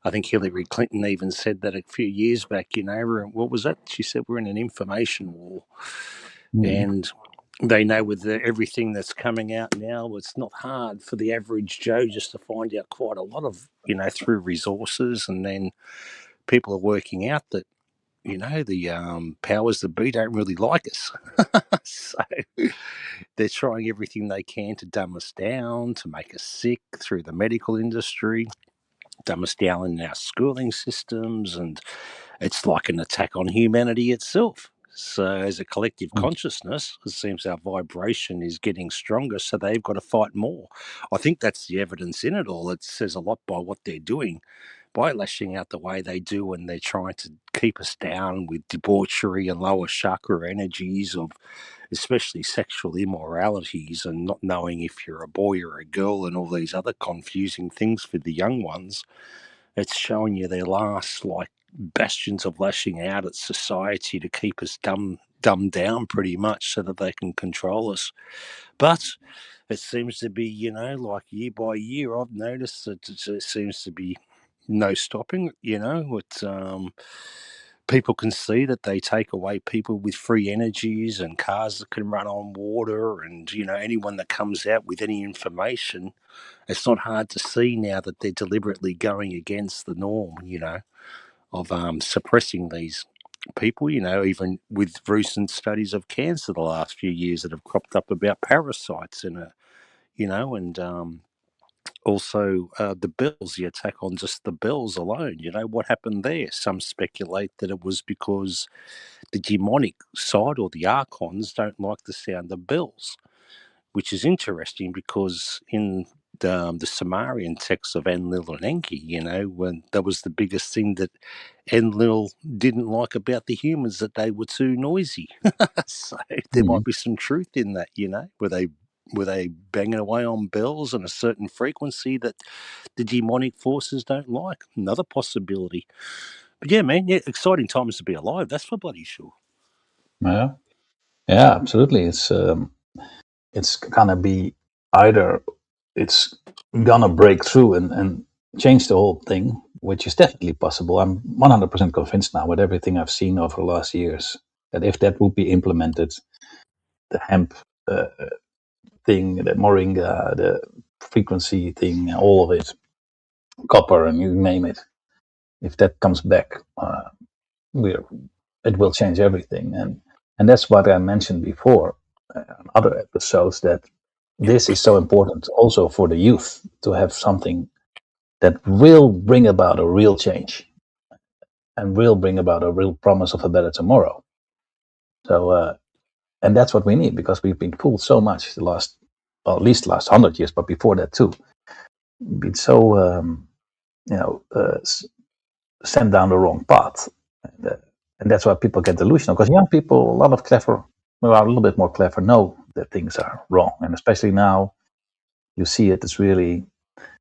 I think Hillary Clinton even said that a few years back, what was that? She said we're in an information war. And they know with everything that's coming out now, it's not hard for the average Joe just to find out quite a lot of, through resources. And then people are working out that, the powers that be don't really like us. So they're trying everything they can to dumb us down, to make us sick through the medical industry, dumb us down in our schooling systems. And it's like an attack on humanity itself. So as a collective consciousness, it seems our vibration is getting stronger, so they've got to fight more. I think that's the evidence in it all. It says a lot by what they're doing, by lashing out the way they do, and they're trying to keep us down with debauchery and lower chakra energies of especially sexual immoralities and not knowing if you're a boy or a girl and all these other confusing things for the young ones. It's showing you their last bastions of lashing out at society to keep us dumbed down pretty much so that they can control us. But it seems to be, year by year, I've noticed that it seems to be no stopping, people can see that they take away people with free energies and cars that can run on water, and anyone that comes out with any information, it's not hard to see now that they're deliberately going against the norm, of suppressing these people, even with recent studies of cancer the last few years that have cropped up about parasites and also the bells, the attack on just the bells alone. What happened there? Some speculate that it was because the demonic side or the archons don't like the sound of bells, which is interesting because in the Sumerian texts of Enlil and Enki, when that was the biggest thing that Enlil didn't like about the humans, that they were too noisy. So there might be some truth in that, were they banging away on bells and a certain frequency that the demonic forces don't like? Another possibility. But yeah, man, exciting times to be alive. That's for bloody sure. Yeah, absolutely. It's gonna be either it's gonna break through and change the whole thing, which is definitely possible. I'm 100% convinced now with everything I've seen over the last years that if that would be implemented, the hemp thing, the moringa, the frequency thing, all of it, copper, and you name it, if that comes back, it will change everything. And that's what I mentioned before in other episodes, that this is so important also for the youth to have something that will bring about a real change and will bring about a real promise of a better tomorrow. So, and that's what we need, because we've been fooled so much at least the last 100 years, but before that too. Been so, sent down the wrong path. And that's why people get delusional, because young people, a little bit more clever, know that things are wrong. And especially now, you see it's really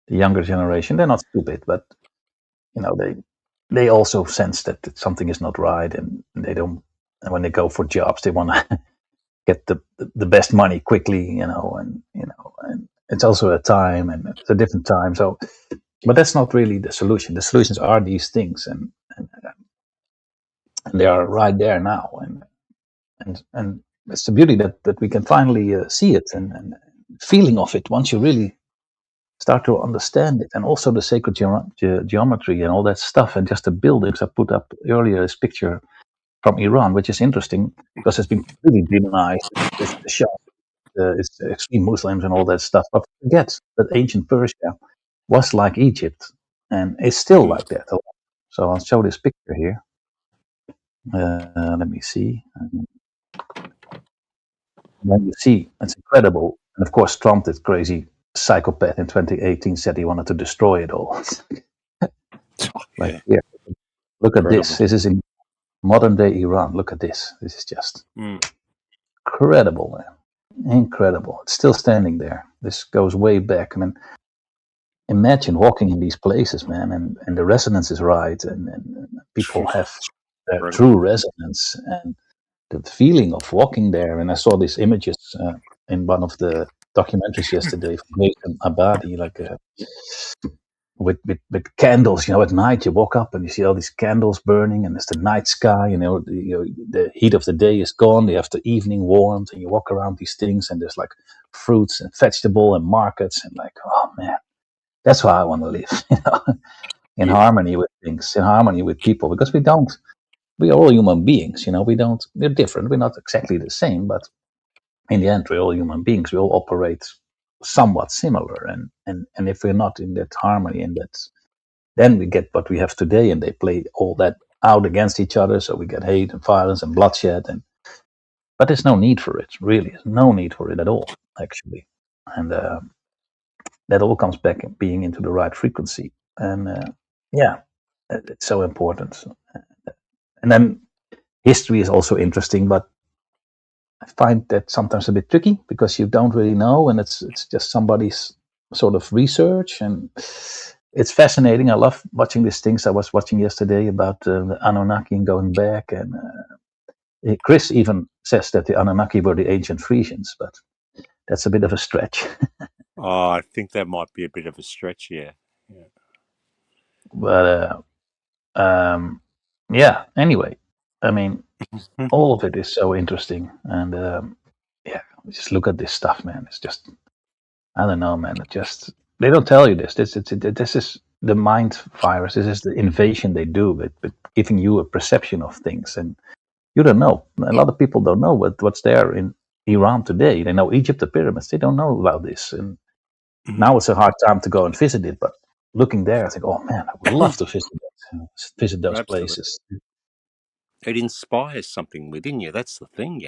the younger generation. They're not stupid, but they also sense that something is not right, and they don't. And when they go for jobs, they want to get the best money quickly, and it's also a time, and it's a different time. So, but that's not really the solution. The solutions are these things, and they are right there now, and it's the beauty that we can finally see it and feeling of it once you really start to understand it, and also the sacred geometry and all that stuff, and just the buildings. I put up earlier this picture from Iran, which is interesting because it's been really demonized. It's the Shah, it's extreme Muslims and all that stuff. But forget that ancient Persia was like Egypt, and it's still like that. So I'll show this picture here. Let me see. Then you see, it's incredible. And of course, Trump, this crazy psychopath in 2018, said he wanted to destroy it all. Yeah. Here, look at this. Incredible. This is in modern day Iran. Look at this. This is just incredible, man. Incredible. It's still standing there. This goes way back. I mean, imagine walking in these places, man, and the resonance is right, and people have true resonance, and the feeling of walking there. And I saw these images in one of the documentaries yesterday from Nathan Abadi, like with candles. At night you walk up and you see all these candles burning, and it's the night sky. The heat of the day is gone. You have the evening warmth, and you walk around these things, and there's like fruits and vegetable and markets, and like, oh man, that's how I want to live. In harmony with things, in harmony with people, because we are all human beings. We're different. We're not exactly the same, but in the end, we're all human beings. We all operate somewhat similar, and if we're not in that harmony, and then we get what we have today, and they play all that out against each other, so we get hate and violence and bloodshed, but there's no need for it. Really, there's no need for it at all, actually, and that all comes back being into the right frequency, and it's so important. And then history is also interesting, but I find that sometimes a bit tricky because you don't really know, and it's just somebody's sort of research, and it's fascinating. I love watching these things. I was watching yesterday about the Anunnaki and going back, and Chris even says that the Anunnaki were the ancient Frisians, but that's a bit of a stretch. I think that might be a bit of a stretch, yeah. But anyway, I mean, all of it is so interesting, and just look at this stuff, man. It's just, I don't know, man. They don't tell you this. This is the mind virus. This is the invasion they do with giving you a perception of things, and you don't know. A lot of people don't know what's there in Iran today. They know Egypt, the pyramids. They don't know about this, and now it's a hard time to go and visit it. But looking there, I think, oh man, I would love to visit those places. It inspires something within you. That's the thing,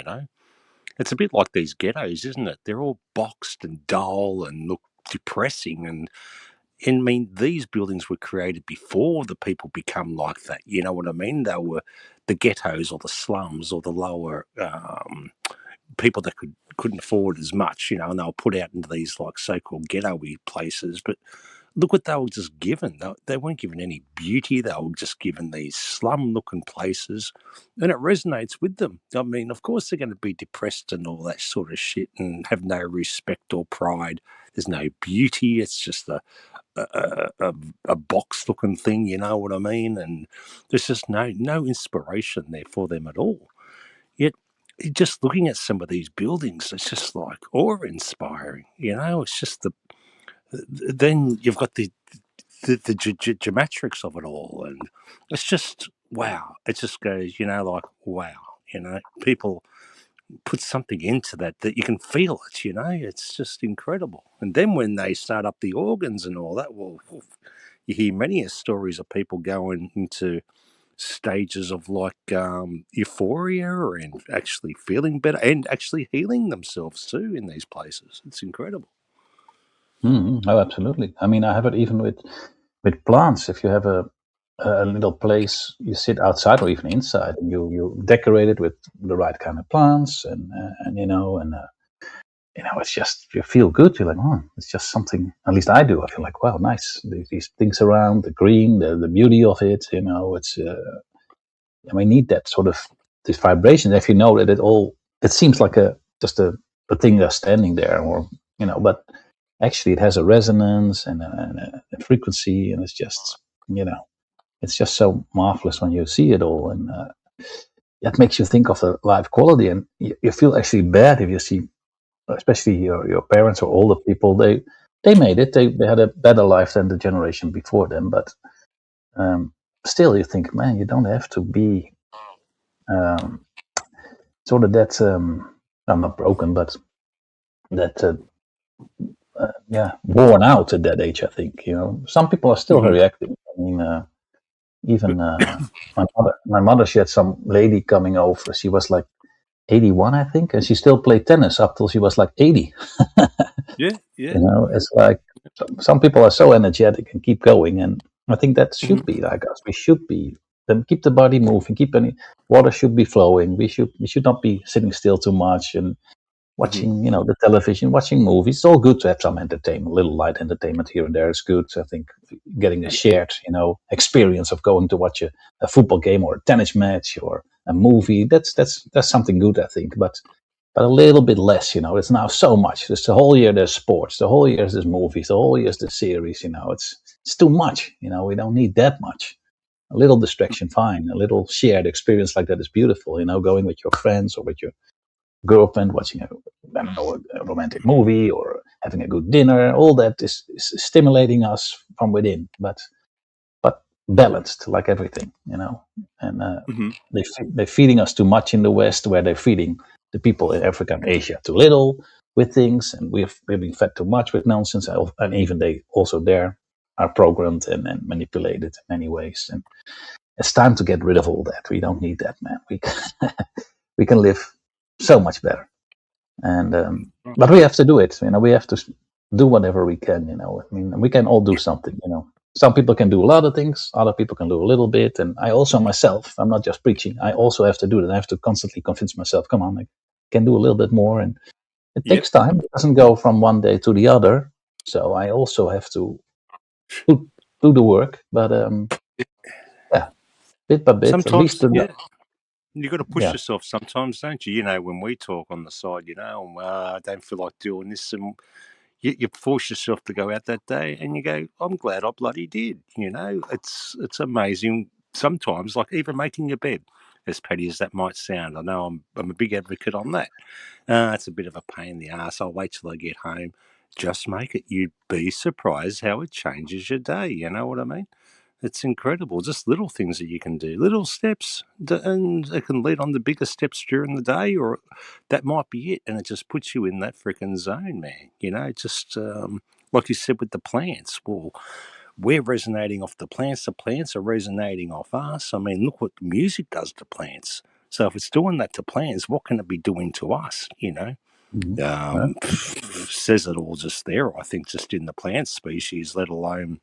It's a bit like these ghettos, isn't it? They're all boxed and dull and look depressing. And I mean, these buildings were created before the people become like that. You know what I mean? They were the ghettos or the slums or the lower people that couldn't afford as much, and they were put out into these like so-called ghetto-y places. But look what they were just given. They weren't given any beauty. They were just given these slum-looking places, and it resonates with them. I mean, of course they're going to be depressed and all that sort of shit and have no respect or pride. There's no beauty. It's just a box-looking thing, you know what I mean? And there's just no inspiration there for them at all. Yet, just looking at some of these buildings, it's just like awe-inspiring. It's just then you've got the geometrics of it all, and it's just wow. It just goes, like wow. People put something into that you can feel it. It's just incredible. And then when they start up the organs and all that, well, you hear many stories of people going into stages of like euphoria and actually feeling better and actually healing themselves too in these places. It's incredible. Oh, absolutely. I mean, I have it even with plants. If you have a little place, you sit outside or even inside, and you decorate it with the right kind of plants, and it's just, you feel good. You're like, oh, it's just something. At least I do. I feel like, wow, nice. These things around, the green, the beauty of it. It's. We need that sort of this vibration. If you know that it seems like just a thing that's standing there, or but actually it has a resonance and a frequency, and it's just it's just so marvelous when you see it all, and it makes you think of the life quality, and you feel actually bad if you see, especially your parents or older people. They made it. They had a better life than the generation before them, but still you think, man, you don't have to be sort of that I'm not broken, but that worn out at that age. I think some people are still very active. I mean, Even my mother, she had some lady coming over. She was like 81, I think, and she still played tennis up till she was like 80. Yeah. It's like some people are so energetic and keep going, and I think that should be like us. We should be then keep the body moving, water should be flowing. We should not be sitting still too much and watching, the television, watching movies. It's all good to have some entertainment, little light entertainment here and there is good. I think getting a shared, experience of going to watch a football game or a tennis match or a movie, that's something good, I think. But a little bit less, it's now so much. There's the whole year there's sports, the whole year there's movies, the whole year there's series, it's too much, we don't need that much. A little distraction, fine. A little shared experience like that is beautiful, going with your friends or with your girlfriend, watching a romantic movie or having a good dinner. All that is stimulating us from within, but balanced, like everything, And they're feeding us too much in the West, where they're feeding the people in Africa and Asia too little with things, and we've been fed too much with nonsense, and even they also there are programmed and manipulated in many ways. And it's time to get rid of all that. We don't need that, man. We can live so much better, and but we have to do it. We have to do whatever we can. I mean, we can all do something. Some people can do a lot of things, other people can do a little bit, and I also myself, I'm not just preaching. I also have to do that. I have to constantly convince myself, come on, I can do a little bit more, and it takes time. It doesn't go from one day to the other. So I also have to do the work, but bit by bit. Sometimes, you got to push yourself sometimes, don't you? When we talk on the side, I don't feel like doing this, and you force yourself to go out that day, and you go, I'm glad I bloody did. It's amazing sometimes, like even making your bed, as petty as that might sound. I know I'm a big advocate on that. It's a bit of a pain in the ass. I'll wait till I get home. Just make it. You'd be surprised how it changes your day. You know what I mean? It's incredible. Just little things that you can do, little steps, and it can lead on to bigger steps during the day, or that might be it. And it just puts you in that freaking zone, man. Just like you said with the plants. Well, we're resonating off the plants are resonating off us. I mean, look what music does to plants. So if it's doing that to plants, what can it be doing to us? Says it all just there, I think, just in the plant species, let alone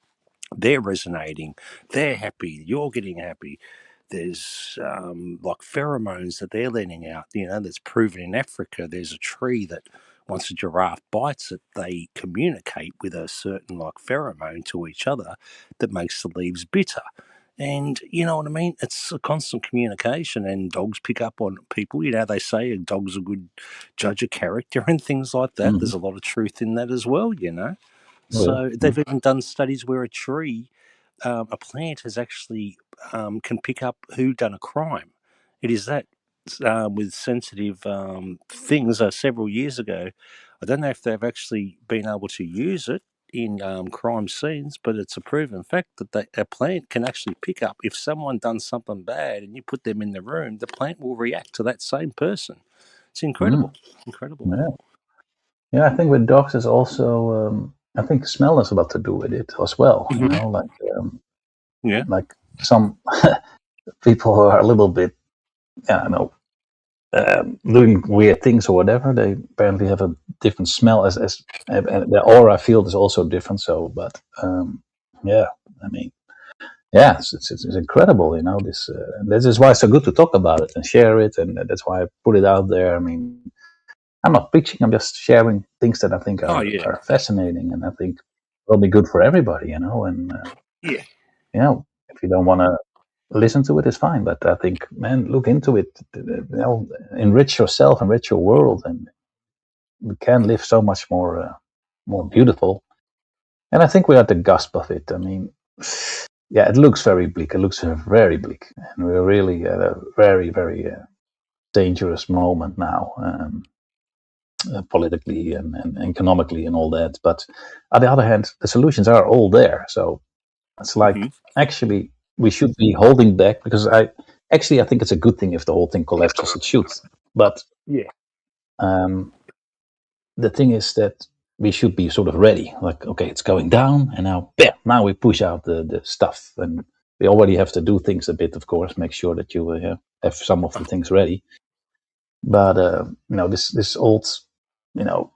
they're resonating, they're happy, you're getting happy. There's like pheromones that they're letting out, that's proven in Africa. There's a tree that once a giraffe bites it, they communicate with a certain like pheromone to each other that makes the leaves bitter. And you know what I mean? It's a constant communication, and dogs pick up on people. They say a dog's a good judge of character and things like that. There's a lot of truth in that as well, So they've even done studies where a tree, a plant has actually can pick up who done a crime. It is that with sensitive things several years ago. I don't know if they've actually been able to use it in crime scenes, but it's a proven fact that a plant can actually pick up if someone done something bad and you put them in the room, the plant will react to that same person. It's incredible. Incredible. Yeah, I think with dogs is also I think smell has a lot to do with it as well. Like some people who are a little bit, doing weird things or whatever. They apparently have a different smell as and the aura field is also different. So, but I mean, it's incredible. This is why it's so good to talk about it and share it, and that's why I put it out there. I mean, I'm not preaching. I'm just sharing things that I think are fascinating, and I think will be good for everybody. And if you don't want to listen to it, it's fine. But I think, man, look into it. Enrich yourself, enrich your world, and we can live so much more beautiful. And I think we're at the cusp of it. I mean, it looks very bleak. It looks very bleak, and we're really at a very, very dangerous moment now. Politically and economically and all that, but on the other hand, the solutions are all there. So it's like actually we should be holding back, because I think it's a good thing if the whole thing collapses. It should, but the thing is that we should be sort of ready. Like, okay, it's going down, and now we push out the stuff, and We already have to do things a bit, of course, make sure that you have some of the things ready. But this old, the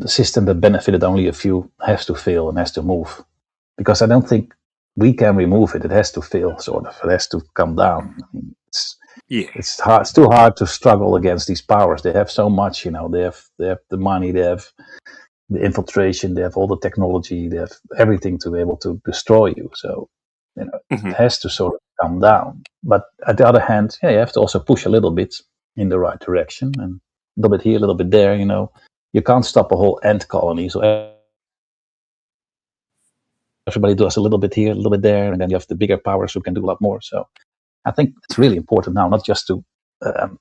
system that benefited only a few has to fail and has to move, because I don't think we can remove it. It has to fail, sort of. It has to come down. I mean, it's hard. It's too hard to struggle against these powers. They have so much. They have the money. They have the infiltration. They have all the technology. They have everything to be able to destroy you. So, it has to sort of come down. But at the other hand, you have to also push a little bit in the right direction, and a little bit here, a little bit there. You can't stop a whole ant colony. So everybody does a little bit here, a little bit there, and then you have the bigger powers who can do a lot more. So I think it's really important now, not just to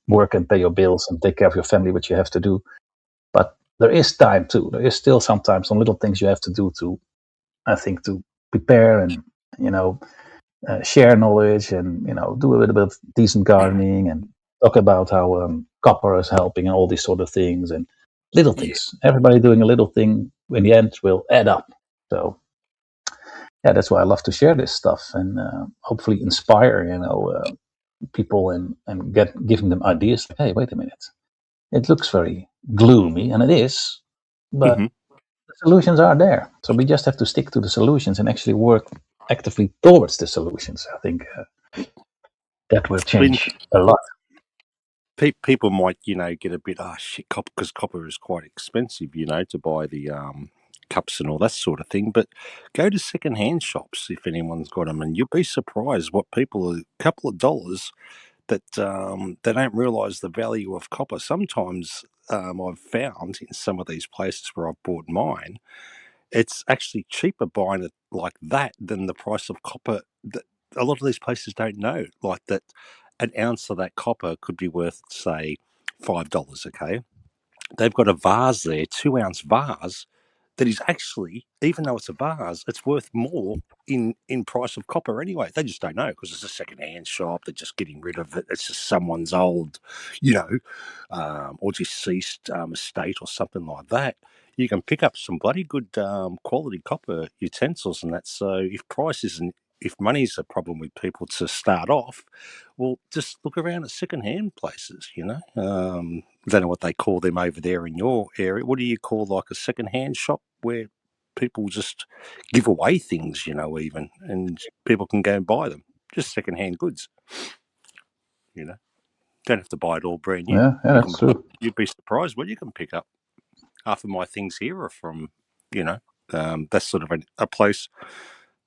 work and pay your bills and take care of your family, which you have to do, but there is time too. There is still sometimes some little things you have to do to prepare and share knowledge and do a little bit of decent gardening and talk about how copper is helping and all these sort of things and little things. Everybody doing a little thing in the end will add up. So that's why I love to share this stuff and hopefully inspire people and giving them ideas. Like, hey, wait a minute, it looks very gloomy, and it is, but the solutions are there. So we just have to stick to the solutions and actually work actively towards the solutions. I think that will change a lot. People might, get a bit, shit, copper, because copper is quite expensive, to buy the cups and all that sort of thing. But go to second-hand shops if anyone's got them, and you'll be surprised what people, a couple of dollars, that they don't realise the value of copper. Sometimes I've found in some of these places where I've bought mine, it's actually cheaper buying it like that than the price of copper. That a lot of these places don't know, like that an ounce of that copper could be worth, say, $5, okay? They've got a vase there, 2-ounce vase, that is actually, even though it's a vase, it's worth more in price of copper anyway. They just don't know because it's a second-hand shop. They're just getting rid of it. It's just someone's old, or deceased estate or something like that. You can pick up some bloody good quality copper utensils and that. So if money's a problem with people to start off, well, just look around at second-hand places, I don't know what they call them over there in your area. What do you call like a second-hand shop where people just give away things, even, and people can go and buy them? Just second-hand goods, Don't have to buy it all brand new. Yeah, that's true. You'd be surprised what you can pick up. Half of my things here are from, that's sort of a place.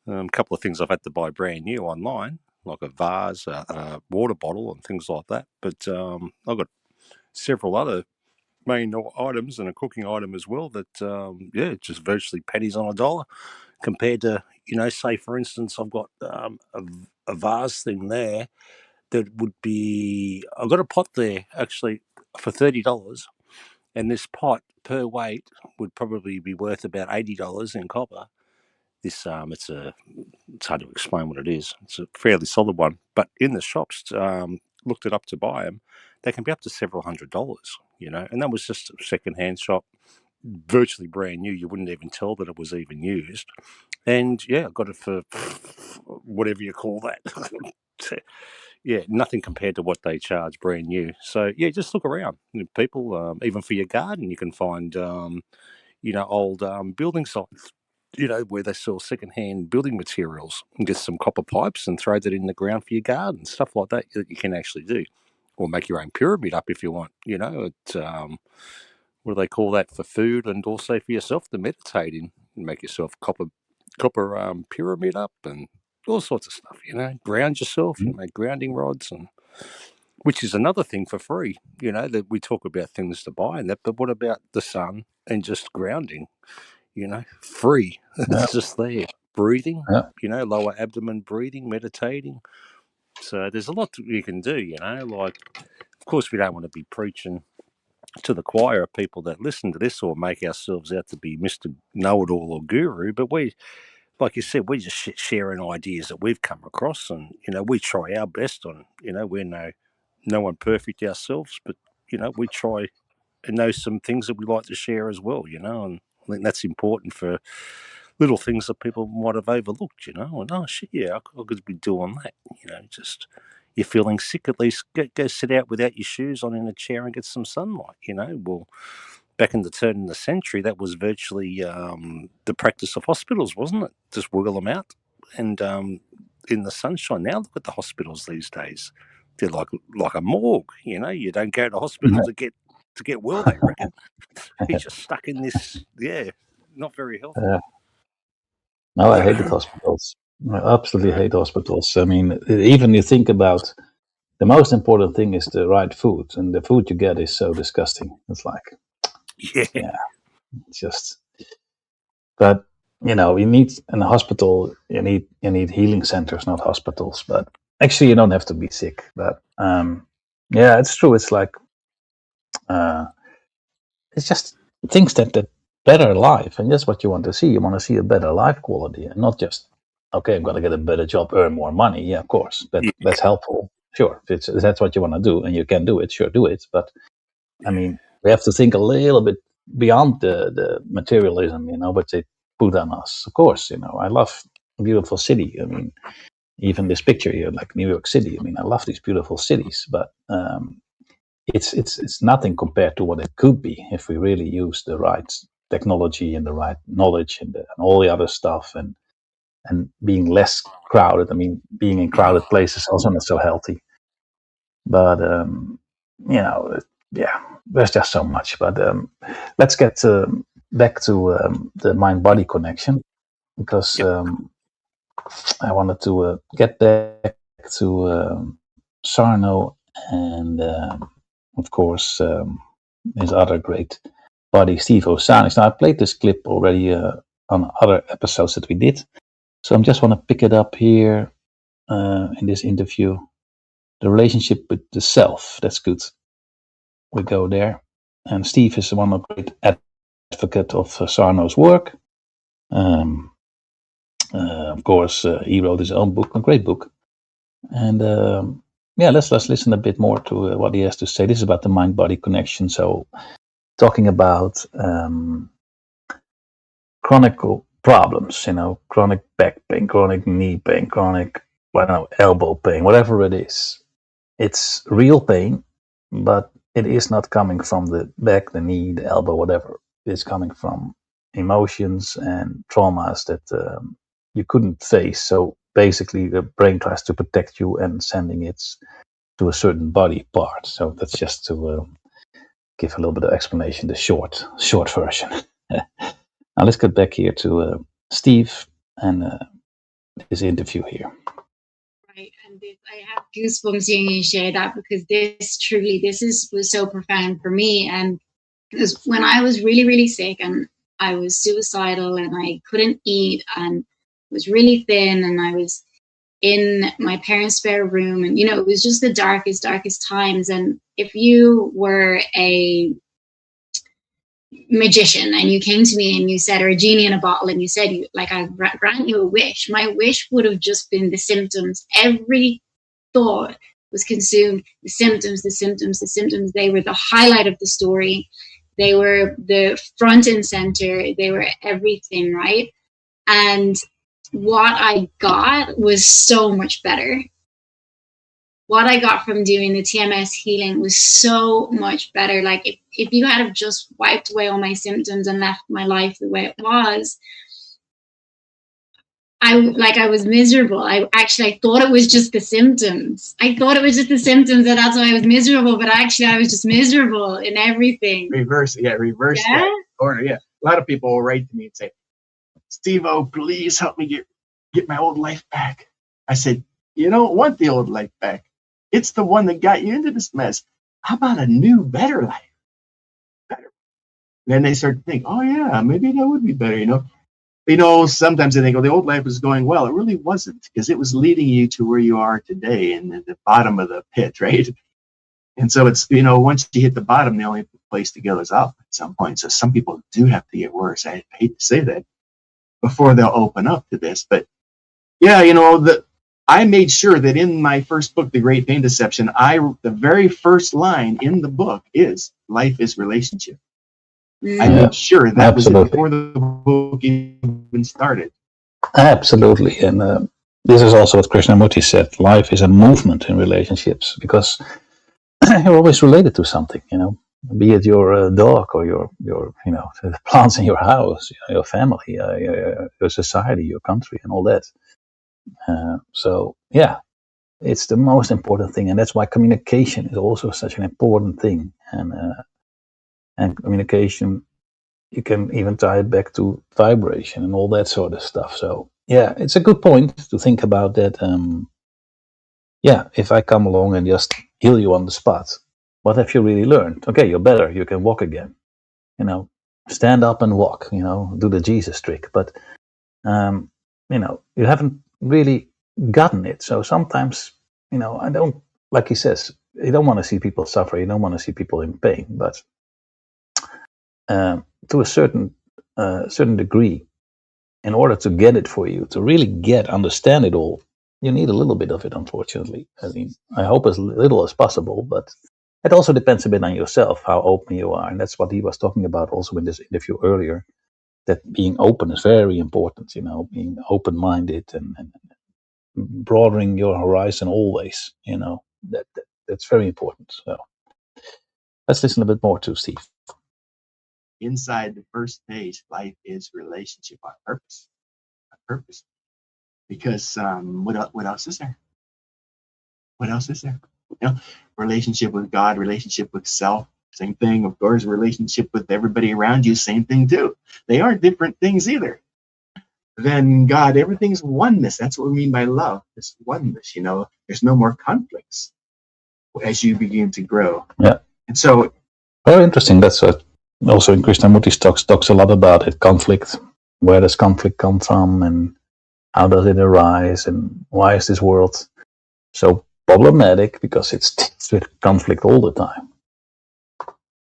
A couple of things I've had to buy brand new online, like a vase, a water bottle, and things like that. But I've got several other main items and a cooking item as well that, just virtually pennies on a dollar compared to, say, for instance, I've got a vase thing there that would be, I've got a pot there actually for $30, and this pot per weight would probably be worth about $80 in copper. This it's hard to explain what it is. It's a fairly solid one, but in the shops, looked it up to buy them, they can be up to several $100s, and that was just a second-hand shop, virtually brand new. You wouldn't even tell that it was even used. And I got it for whatever you call that. Nothing compared to what they charge brand new. So just look around. People, even for your garden, you can find old building sites, where they sell second-hand building materials, and get some copper pipes and throw that in the ground for your garden, stuff like that you can actually do. Or make your own pyramid up if you want, what do they call that, for food and also for yourself to meditate in, and make yourself copper pyramid up and all sorts of stuff, ground yourself, make grounding rods, and which is another thing for free, that we talk about things to buy and that, but what about the sun and just grounding? Free. It's just there. Breathing, lower abdomen breathing, meditating. So there's a lot you can do, like, of course, we don't want to be preaching to the choir of people that listen to this or make ourselves out to be Mr. Know-it-all or guru, but we, like you said, we're just sharing ideas that we've come across, and, we try our best on, we're no one perfect ourselves, but, we try and know some things that we like to share as well, and I think that's important for little things that people might have overlooked, and oh shit, yeah, I could be doing that, just you're feeling sick, at least go sit out without your shoes on in a chair and get some sunlight, well, back in the turn of the century, that was virtually the practice of hospitals, wasn't it? Just wiggle them out and in the sunshine. Now look at the hospitals these days; they're like a morgue. You don't go to hospital to get well. They reckon you're just stuck in this. Yeah, not very healthy. No, I hated hospitals. I absolutely hate hospitals. I mean, even you think about the most important thing is the right food, and the food you get is so disgusting. It's like, yeah, it's just. But you need in a hospital. You need healing centers, not hospitals. But actually, you don't have to be sick. But yeah, it's true. It's like it's just things that better life, and that's what you want to see. You want to see a better life quality, and not just okay, I'm going to get a better job, earn more money. Yeah, of course, that's helpful. Sure, if that's what you want to do, and you can do it, sure, do it. But I mean, we have to think a little bit beyond the materialism, what they put on us. Of course, I love a beautiful city. I mean, even this picture here, like New York City. I mean, I love these beautiful cities, but it's nothing compared to what it could be if we really use the right technology and the right knowledge and all the other stuff and being less crowded. I mean, being in crowded places is also not so healthy. But yeah, there's just so much. But let's get back to the mind-body connection, because I wanted to get back to Sarno and of course his other great buddy Steve Osanis. Now I played this clip already on other episodes that we did, so I just want to pick it up here in this interview. The relationship with the self, that's good. We go there. And Steve is one of the great advocate of Sarno's work. Of course, he wrote his own book, a great book. And yeah, let's listen a bit more to what he has to say. This is about the mind-body connection. So talking about chronic problems, chronic back pain, chronic knee pain, chronic elbow pain, whatever it is. It's real pain, but it is not coming from the back, the knee, the elbow, whatever. It's coming from emotions and traumas that you couldn't face. So basically, the brain tries to protect you and sending it to a certain body part. So that's just to give a little bit of explanation, the short version. Now let's get back here to Steve and his interview here. Right, and I have goosebumps hearing you share that, because this was so profound for me. And because when I was really, really sick and I was suicidal and I couldn't eat and was really thin and I was in my parents' spare room, and it was just the darkest times. And if you were a magician and you came to me and you said, or a genie in a bottle, and you said, I grant you a wish, my wish would have just been the symptoms. Every thought was consumed. The symptoms. They were the highlight of the story. They were the front and center. They were everything, right? And what I got was so much better. What I got from doing the TMS healing was so much better. Like if you had have just wiped away all my symptoms and left my life the way it was, I was miserable. I thought it was just the symptoms. And that's why I was miserable. But actually, I was just miserable in everything. Reverse that order. Yeah, a lot of people will write to me and say, "Steve-O, please help me get my old life back." I said, "You don't want the old life back. It's the one that got you into this mess. How about a new, better life? Better." Then they start to think, "Oh yeah, maybe that would be better." Sometimes they think, "Oh, the old life was going well." It really wasn't, because it was leading you to where you are today, in the bottom of the pit, right? And so it's, once you hit the bottom, the only place to go is up at some point. So some people do have to get worse. I hate to say that, before they'll open up to this. But yeah, I made sure that in my first book, The Great Pain Deception, the very first line in the book is, life is relationship. I made sure that absolutely. was it before the book even started. Absolutely. And this is also what Krishnamurti said. Life is a movement in relationships because you're always related to something, be it your dog or your the plants in your house, your family, your society, your country, and all that. So yeah, it's the most important thing, and that's why communication is also such an important thing. And communication, you can even tie it back to vibration and all that sort of stuff. So yeah, it's a good point to think about that. If I come along and just heal you on the spot, what have you really learned? Okay, you're better. You can walk again. Stand up and walk. Do the Jesus trick. But you haven't really gotten it. So sometimes, I don't, like he says, you don't want to see people suffer. You don't want to see people in pain. But to a certain degree, in order to get it for you, to really understand it all, you need a little bit of it, unfortunately. I mean, I hope as little as possible, but it also depends a bit on yourself, how open you are. And that's what he was talking about also in this interview earlier, that being open is very important, being open-minded and broadening your horizon always, that's very important. So let's listen a bit more to Steve. Inside the first page, life is relationship on purpose. On purpose. Because what else is there? What else is there? Relationship with God, relationship with self, same thing. Of course, relationship with everybody around you, same thing too. They aren't different things either. Then God, everything's oneness. That's what we mean by love. It's oneness. There's no more conflicts as you begin to grow. Yeah. And so, very interesting. That's what also in Krishnamurti's talks a lot about it. Conflict. Where does conflict come from, and how does it arise, and why is this world so problematic? Because it's with conflict all the time.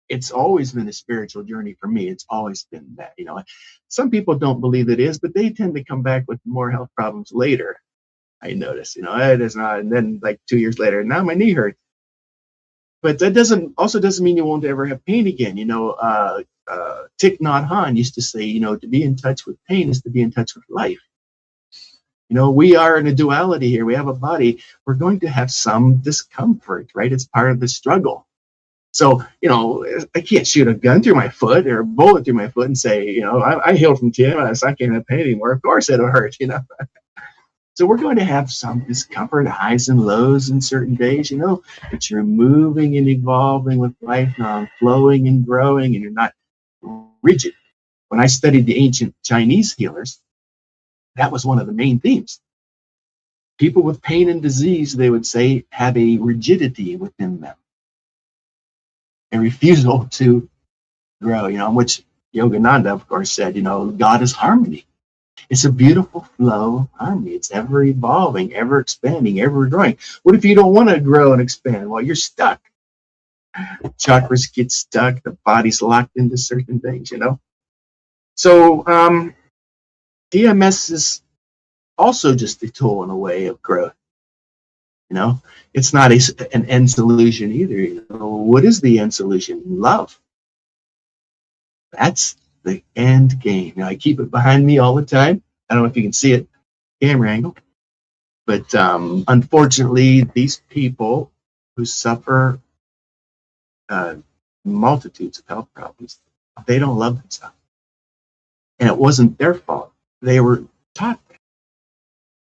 It's always been a spiritual journey for me. It's always been that. Some people don't believe it is, but they tend to come back with more health problems later. I notice, it is not. And then like 2 years later, now my knee hurts. But that doesn't mean you won't ever have pain again. Thich Nhat Hanh used to say, to be in touch with pain is to be in touch with life. We are in a duality here. We have a body. We're going to have some discomfort, right? It's part of the struggle. So, I can't shoot a gun through my foot or a bullet through my foot and say, I healed from TMS. I can't have pain anymore. Of course it'll hurt, So we're going to have some discomfort, highs and lows in certain days, but you're moving and evolving with life now, flowing and growing, and you're not rigid. When I studied the ancient Chinese healers, that was one of the main themes. People with pain and disease, they would say, have a rigidity within them, a refusal to grow, which Yogananda, of course, said, God is harmony. It's a beautiful flow of harmony. It's ever evolving, ever expanding, ever growing. What if you don't want to grow and expand? Well, you're stuck. Chakras get stuck. The body's locked into certain things, So TMS is also just a tool in a way of growth. It's not an end solution either. What is the end solution? Love. That's the end game. I keep it behind me all the time. I don't know if you can see it, camera angle. But unfortunately, these people who suffer multitudes of health problems, they don't love themselves. And it wasn't their fault. They were taught that.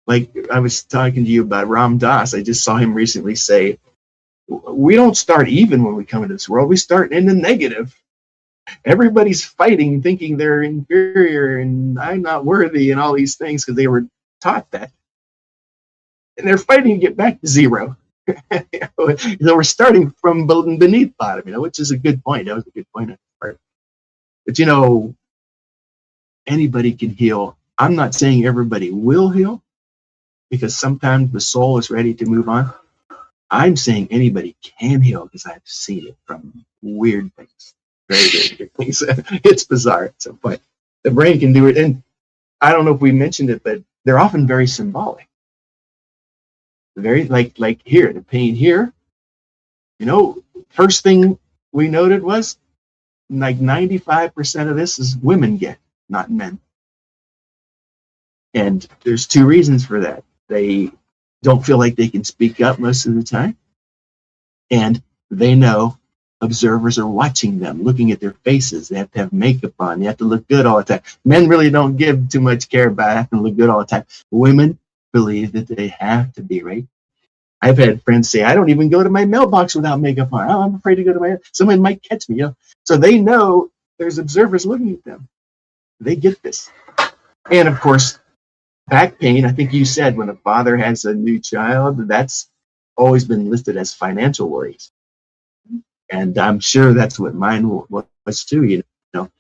Like I was talking to you about Ram Dass. I just saw him recently say, we don't start even when we come into this world. We start in the negative. Everybody's fighting, thinking they're inferior and I'm not worthy and all these things because they were taught that. And they're fighting to get back to zero. So we're starting from beneath bottom, which is a good point. That was a good point. But anybody can heal. I'm not saying everybody will heal because sometimes the soul is ready to move on. I'm saying anybody can heal because I've seen it from weird things. Very, very weird things. It's bizarre at some point. The brain can do it. And I don't know if we mentioned it, but they're often very symbolic. Very like here, the pain here. First thing we noted was like 95% of this is women get, not men. And there's two reasons for that. They don't feel like they can speak up most of the time. And they know observers are watching them, looking at their faces. They have to have makeup on. They have to look good all the time. Men really don't give too much care about having to look good all the time. Women believe that they have to be, right? I've had friends say, I don't even go to my mailbox without makeup on. Oh, I'm afraid to go to someone might catch me. You know? So they know there's observers looking at them. They get this. And of course, back pain, I think you said when a father has a new child, that's always been listed as financial worries. And I'm sure that's what mine was too, you know.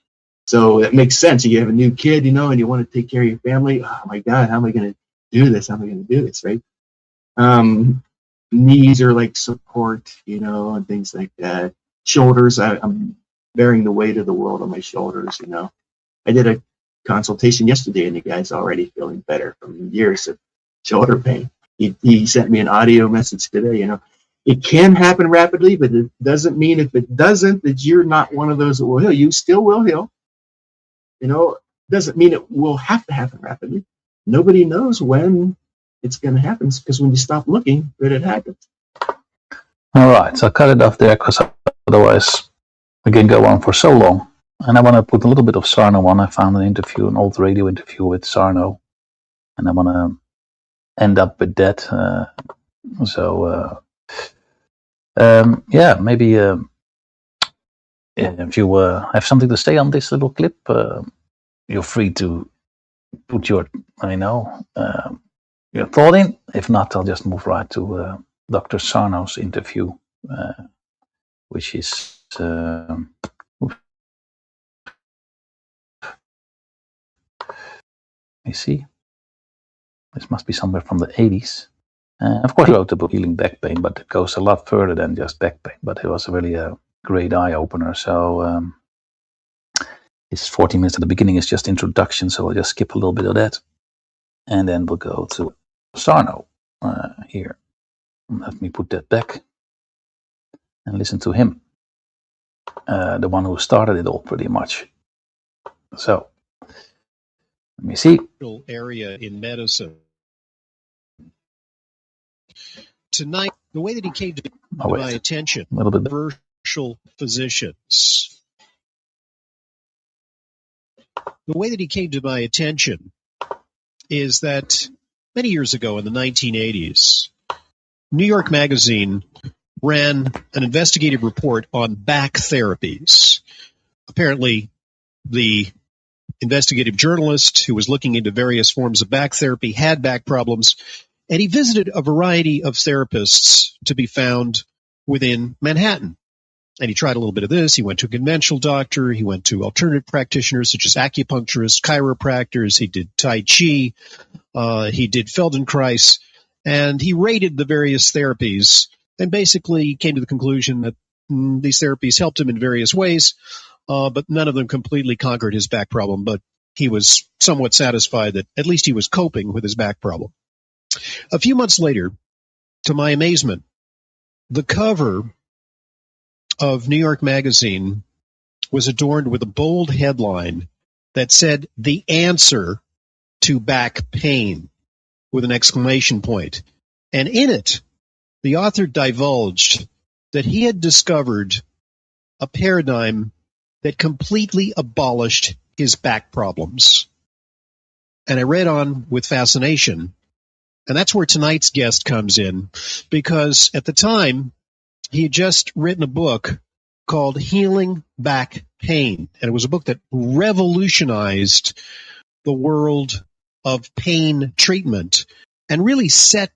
So it makes sense. You have a new kid, you know, and you want to take care of your family. Oh my God, how am I going to do this? How am I going to do this, right? Knees are like support, you know, and things like that. Shoulders, I'm bearing the weight of the world on my shoulders, you know. I did a consultation yesterday, and the guy's already feeling better from years of shoulder pain. He sent me an audio message today, you know. It can happen rapidly, but it doesn't mean if it doesn't that you're not one of those that will heal. You still will heal. You know, doesn't mean it will have to happen rapidly. Nobody knows when it's going to happen because when you stop looking, then it happens. All right, so I cut it off there because otherwise we can go on for so long. And I want to put a little bit of Sarno on. I found an old radio interview with Sarno, and I want to end up with that. Maybe if you have something to say on this little clip, you're free to put your thought in. If not, I'll just move right to Dr. Sarno's interview, which is let me see. This must be somewhere from the 80s. Of course, he wrote the book Healing Back Pain, but it goes a lot further than just back pain. But it was really a great eye-opener. So it's 40 minutes at the beginning is just introduction, so I'll just skip a little bit of that. And then we'll go to Sarno here. Let me put that back and listen to him. The one who started it all pretty much. So, let me see. Area in medicine. Tonight, the way that he came to my attention, controversial physicians. The way that he came to my attention is that many years ago in the 1980s, New York Magazine ran an investigative report on back therapies. Apparently, the investigative journalist who was looking into various forms of back therapy had back problems, and he visited a variety of therapists to be found within Manhattan. And he tried a little bit of this. He went to a conventional doctor. He went to alternative practitioners such as acupuncturists, chiropractors. He did Tai Chi. He did Feldenkrais. And he rated the various therapies and basically came to the conclusion that these therapies helped him in various ways, but none of them completely conquered his back problem. But he was somewhat satisfied that at least he was coping with his back problem. A few months later, to my amazement, the cover of New York Magazine was adorned with a bold headline that said, "The answer to back pain," with an exclamation point. And in it, the author divulged that he had discovered a paradigm that completely abolished his back problems. And I read on with fascination. And that's where tonight's guest comes in, because at the time, he had just written a book called Healing Back Pain. And it was a book that revolutionized the world of pain treatment and really set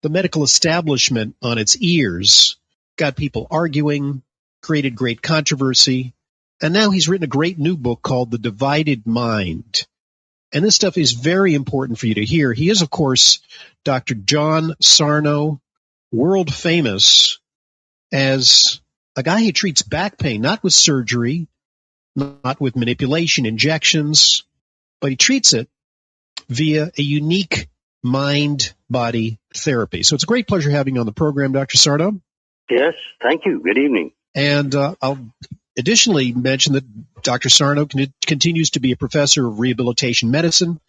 the medical establishment on its ears, got people arguing, created great controversy. And now he's written a great new book called The Divided Mind. And this stuff is very important for you to hear. He is, of course, Dr. John Sarno, world famous as a guy who treats back pain, not with surgery, not with manipulation, injections, but he treats it via a unique mind-body therapy. So it's a great pleasure having you on the program, Dr. Sarno. Yes, thank you. Good evening. And I'll additionally mentioned that Dr. Sarno continues to be a professor of rehabilitation medicine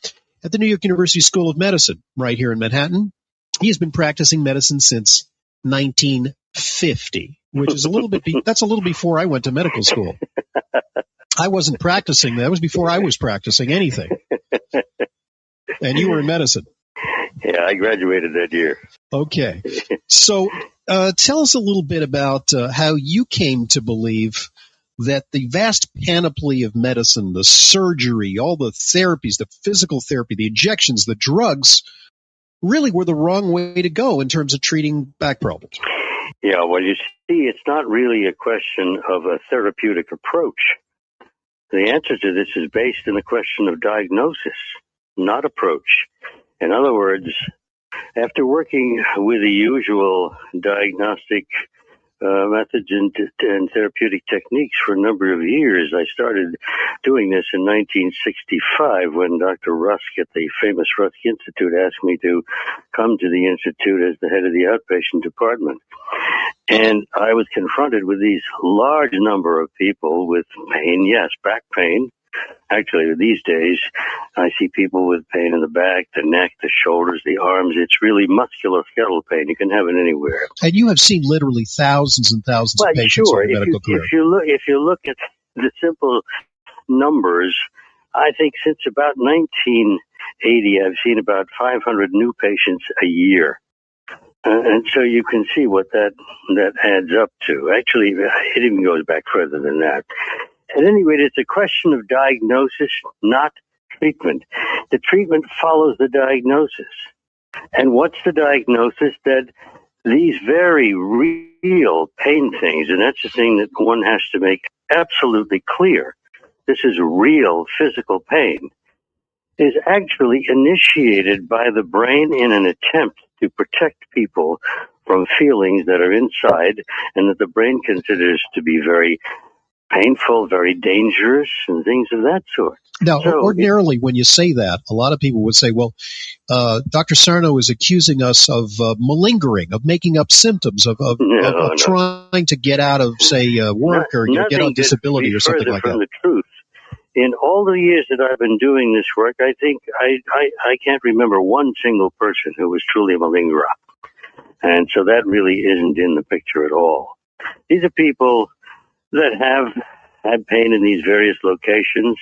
at the New York University School of Medicine right here in Manhattan. He has been practicing medicine since 1950, which is a little bit before I went to medical school. I wasn't practicing. That was before I was practicing anything. And you were in medicine. Yeah, I graduated that year. Okay. So tell us a little bit about how you came to believe that the vast panoply of medicine, the surgery, all the therapies, the physical therapy, the injections, the drugs, really were the wrong way to go in terms of treating back problems. Yeah, well, you see, it's not really a question of a therapeutic approach. The answer to this is based in the question of diagnosis, not approach. In other words, after working with the usual diagnostic methods and therapeutic techniques for a number of years, I started doing this in 1965 when Dr. Rusk at the famous Rusk Institute asked me to come to the Institute as the head of the outpatient department. And I was confronted with these large number of people with pain, yes, back pain. Actually, these days, I see people with pain in the back, the neck, the shoulders, the arms. It's really musculoskeletal pain. You can have it anywhere. And you have seen literally thousands and thousands of patients over medical career. If you look at the simple numbers, I think since about 1980, I've seen about 500 new patients a year. And so you can see what that adds up to. Actually, it even goes back further than that. At any rate, it's a question of diagnosis, not treatment. The treatment follows the diagnosis. And what's the diagnosis? That these very real pain things, and that's the thing that one has to make absolutely clear, this is real physical pain, is actually initiated by the brain in an attempt to protect people from feelings that are inside and that the brain considers to be very painful, very dangerous, and things of that sort. Now, ordinarily, when you say that, a lot of people would say, well, Dr. Sarno is accusing us of malingering, of making up symptoms, of trying to get out of, say, work or get on disability or something like that. From the truth. In all the years that I've been doing this work, I think I can't remember one single person who was truly a malingerer. And so that really isn't in the picture at all. These are people that have had pain in these various locations.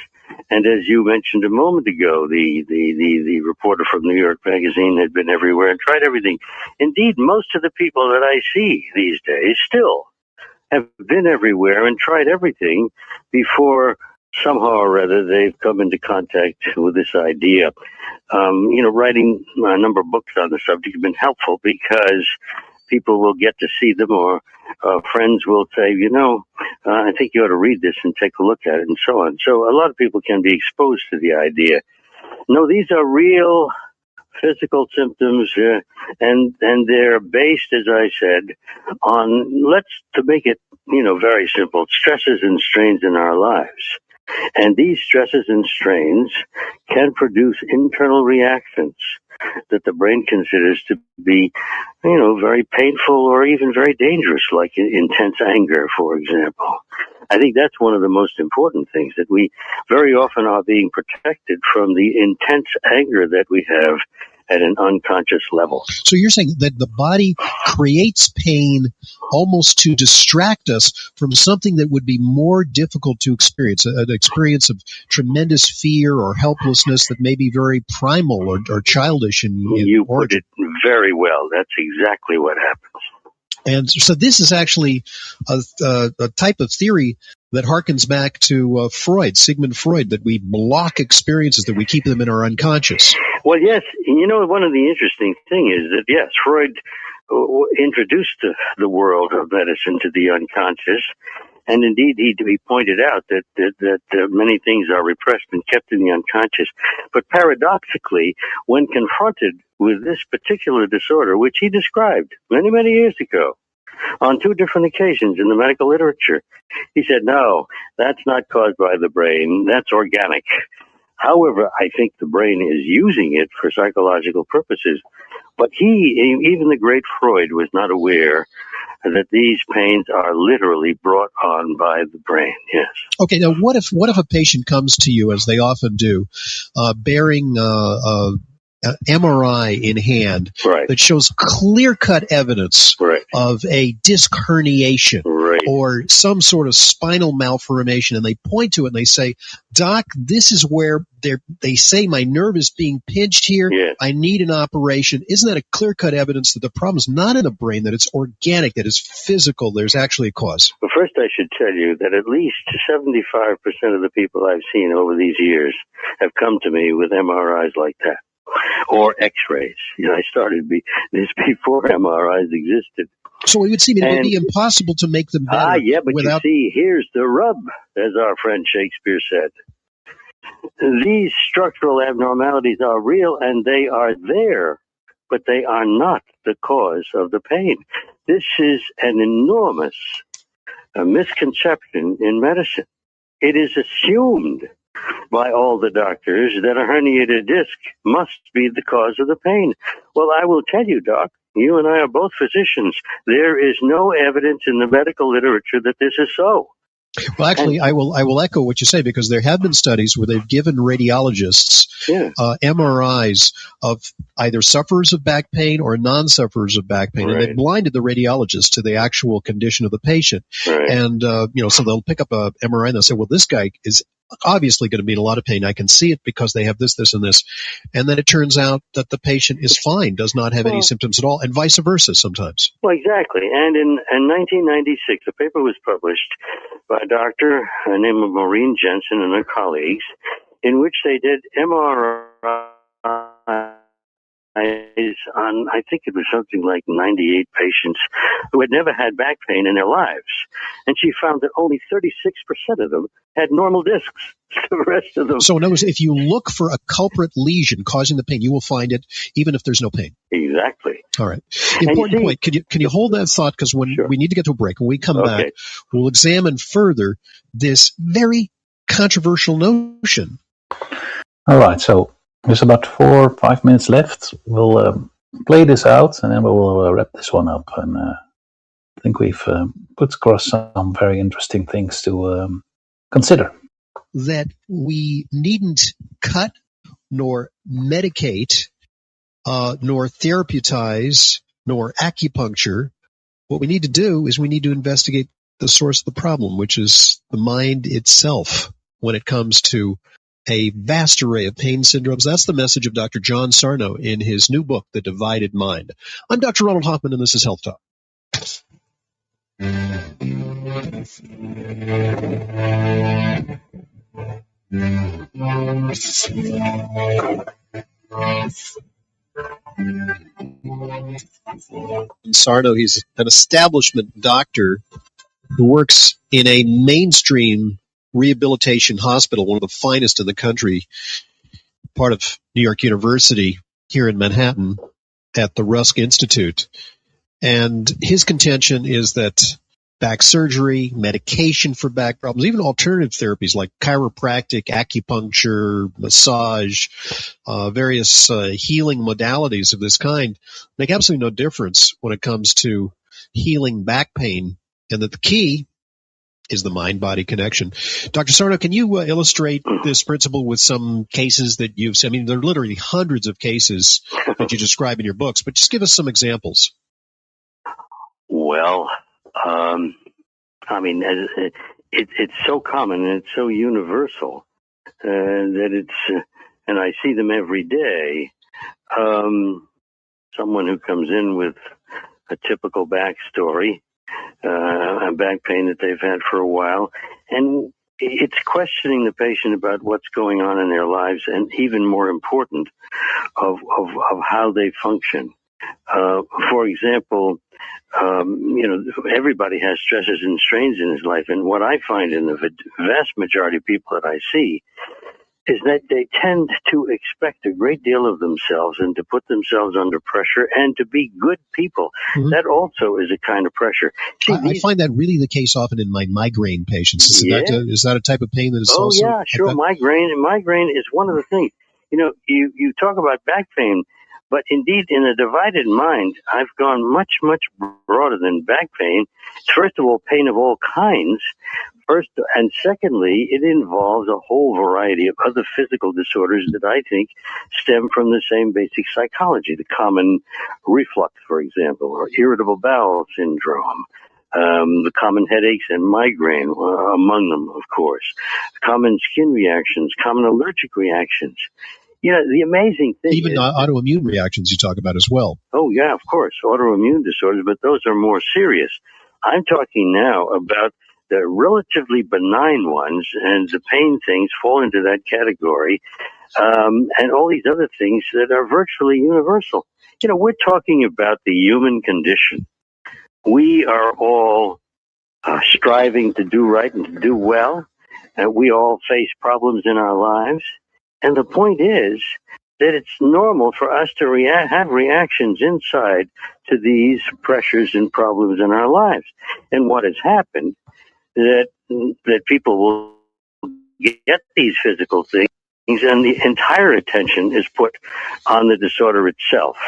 And as you mentioned a moment ago, the reporter from New York Magazine had been everywhere and tried everything. Indeed, most of the people that I see these days still have been everywhere and tried everything before somehow or other they've come into contact with this idea. Writing a number of books on the subject has been helpful because people will get to see them, or friends will say, I think you ought to read this and take a look at it, and so on. So a lot of people can be exposed to the idea. No, these are real physical symptoms, and they're based, as I said, on, to make it, very simple, stresses and strains in our lives. And these stresses and strains can produce internal reactions that the brain considers to be, very painful or even very dangerous, like intense anger, for example. I think that's one of the most important things, that we very often are being protected from the intense anger that we have at an unconscious level. So you're saying that the body creates pain almost to distract us from something that would be more difficult to experience, an experience of tremendous fear or helplessness that may be very primal or childish in You origin. put it very well. That's exactly what happens. And so this is actually a type of theory that harkens back to Freud, Sigmund Freud, that we block experiences, that we keep them in our unconscious. Well, yes. One of the interesting things is that, yes, Freud introduced the world of medicine to the unconscious. And indeed, he pointed out that many things are repressed and kept in the unconscious. But paradoxically, when confronted with this particular disorder, which he described many, many years ago, on 2 different occasions in the medical literature, he said, no, that's not caused by the brain. That's organic. However, I think the brain is using it for psychological purposes. But even the great Freud was not aware that these pains are literally brought on by the brain. Yes. Okay. Now, what if a patient comes to you, as they often do, bearing MRI in hand that shows clear-cut evidence of a disc herniation or some sort of spinal malformation, and they point to it and they say, "Doc, this is where they say my nerve is being pinched here. I need an operation." Isn't that a clear-cut evidence that the problem's not in the brain, that it's organic, that it's physical, there's actually a cause? Well, first I should tell you that at least 75% of the people I've seen over these years have come to me with MRIs like that. Or X-rays. I started this before MRIs existed. So it would seem it would be impossible to make them better. But you see, here's the rub, as our friend Shakespeare said. These structural abnormalities are real and they are there, but they are not the cause of the pain. This is an enormous misconception in medicine. It is assumed by all the doctors that a herniated disc must be the cause of the pain. Well, I will tell you, Doc, you and I are both physicians. There is no evidence in the medical literature that this is so. Well, actually, I will echo what you say, because there have been studies where they've given radiologists MRIs of either sufferers of back pain or non-sufferers of back pain, and they've blinded the radiologist to the actual condition of the patient. And so they'll pick up a MRI and they'll say, "Well, this guy is obviously going to be in a lot of pain. I can see it because they have this, this, and this." And then it turns out that the patient is fine, does not have any symptoms at all, and vice versa sometimes. Well, exactly. And in 1996, a paper was published by a doctor named Maureen Jensen and her colleagues, in which they did MRI on, I think it was something like 98 patients who had never had back pain in their lives. And she found that only 36% of them had normal discs. The rest of them. So in other words, if you look for a culprit lesion causing the pain, you will find it even if there's no pain. Exactly. All right. Important point. Can you hold that thought? Because we need to get to a break. When we come back, we'll examine further this very controversial notion. All right. So there's about 4 or 5 minutes left. We'll play this out and then we'll wrap this one up. And I think we've put across some very interesting things to consider. That we needn't cut nor medicate nor therapeutize nor acupuncture. What we need to do is we need to investigate the source of the problem, which is the mind itself when it comes to a vast array of pain syndromes. That's the message of Dr. John Sarno in his new book, The Divided Mind. I'm Dr. Ronald Hoffman, and this is Health Talk. Sarno, he's an establishment doctor who works in a mainstream rehabilitation hospital, one of the finest in the country, part of New York University here in Manhattan at the Rusk Institute. And his contention is that back surgery, medication for back problems, even alternative therapies like chiropractic, acupuncture, massage, various healing modalities of this kind make absolutely no difference when it comes to healing back pain, and that the key is the mind-body connection. Dr. Sarno, can you illustrate this principle with some cases that you've seen? I mean, there are literally hundreds of cases that you describe in your books, but just give us some examples. Well, I mean, it's so common and it's so universal that it's, and I see them every day. Someone who comes in with a typical backstory, a back pain that they've had for a while, and it's questioning the patient about what's going on in their lives, and even more important, of how they function. For example, everybody has stresses and strains in his life, and what I find in the vast majority of people that I see is that they tend to expect a great deal of themselves and to put themselves under pressure and to be good people. Mm-hmm. That also is a kind of pressure. See, I find that really the case often in my migraine patients. Is that a type of pain that is also? Oh, yeah, sure. Migraine is one of the things. You talk about back pain. But indeed, in a divided mind, I've gone much, much broader than back pain. First of all, pain of all kinds. First, and secondly, it involves a whole variety of other physical disorders that I think stem from the same basic psychology. The common reflux, for example, or irritable bowel syndrome. The common headaches and migraine, among them, of course. Common skin reactions, common allergic reactions. You know, the amazing thing even is, autoimmune reactions you talk about as well. Oh, yeah, of course, autoimmune disorders, but those are more serious. I'm talking now about the relatively benign ones, and the pain things fall into that category, and all these other things that are virtually universal. You know, we're talking about the human condition. We are all striving to do right and to do well, and we all face problems in our lives. And the point is that it's normal for us to have reactions inside to these pressures and problems in our lives. And what has happened that people will get these physical things, and the entire attention is put on the disorder itself.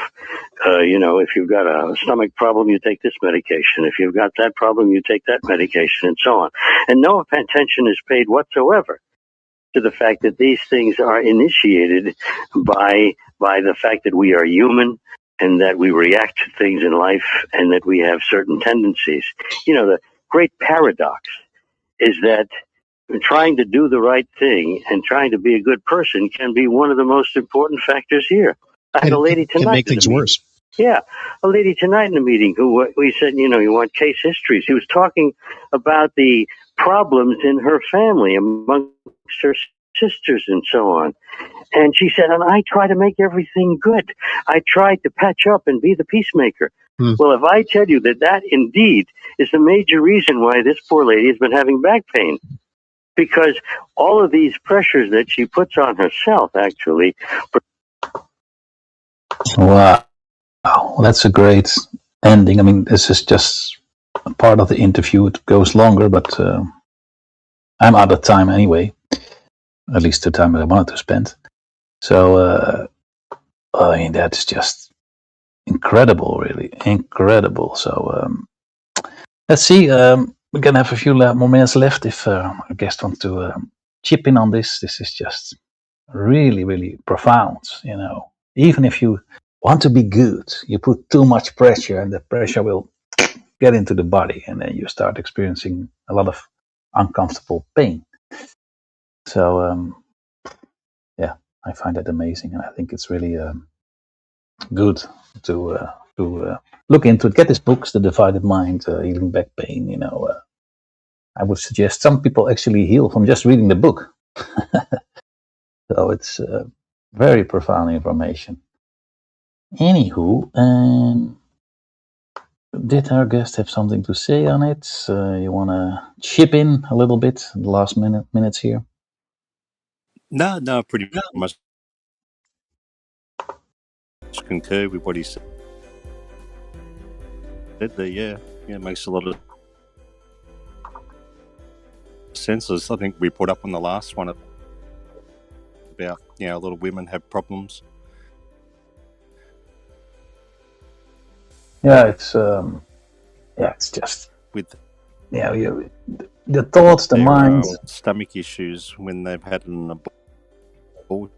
You know, if you've got a stomach problem, you take this medication. If you've got that problem, you take that medication, and so on. And no attention is paid whatsoever to the fact that these things are initiated by the fact that we are human and that we react to things in life and that we have certain tendencies. You know, the great paradox is that trying to do the right thing and trying to be a good person can be one of the most important factors here. I had a lady tonight. Can make things worse. Yeah, a lady tonight in the meeting who we said, you know, you want case histories. She was talking about the problems in her family amongst her sisters and so on. And she said, and I try to make everything good. I try to patch up and be the peacemaker. Well, if I tell you that indeed is the major reason why this poor lady has been having back pain, because all of these pressures that she puts on herself actually. Wow. Well, that's a great ending. I mean, this is just a part of the interview. It goes longer, but I'm out of time anyway. At least the time that I wanted to spend. So, I mean, that's just incredible, really. Incredible. So, let's see. We're going to have a few more minutes left if our guest wants to chip in on this. This is just really, really profound, you know. Even if you want to be good, you put too much pressure and the pressure will get into the body and then you start experiencing a lot of uncomfortable pain. So, yeah, I find that amazing, and I think it's really good to look into it. Get his books, The Divided Mind, Healing Back Pain. You know, I would suggest some people actually heal from just reading the book. So it's very profound information. Anywho, did our guest have something to say on it? You want to chip in a little bit in the last minutes here? No, pretty much concur with what he said there. Yeah, it makes a lot of sense. I think we put up on the last one about, you know, a lot of women have problems. Yeah, it's just with, yeah, the thoughts, the mind, stomach issues when they've had an abortion,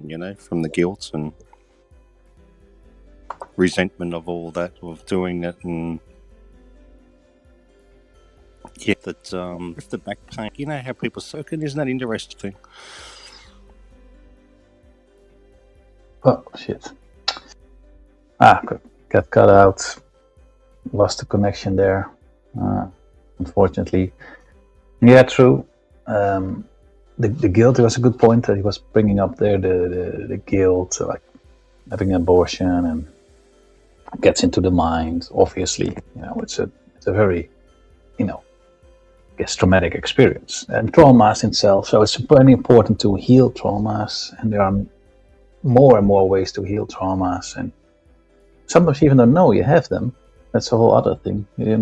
you know, from the guilt and resentment of all that, of doing it, and yeah, that with the back pain, you know how people soak in, isn't that interesting? Oh shit! Got cut out. Lost the connection there. Unfortunately, yeah, true. The guilt was a good point that he was bringing up there. The guilt, like having an abortion, and gets into the mind. Obviously, you know, it's a very, you know, I guess traumatic experience and traumas itself. So it's very important to heal traumas, and there are more and more ways to heal traumas. And sometimes you even don't know you have them. That's a whole other thing. You're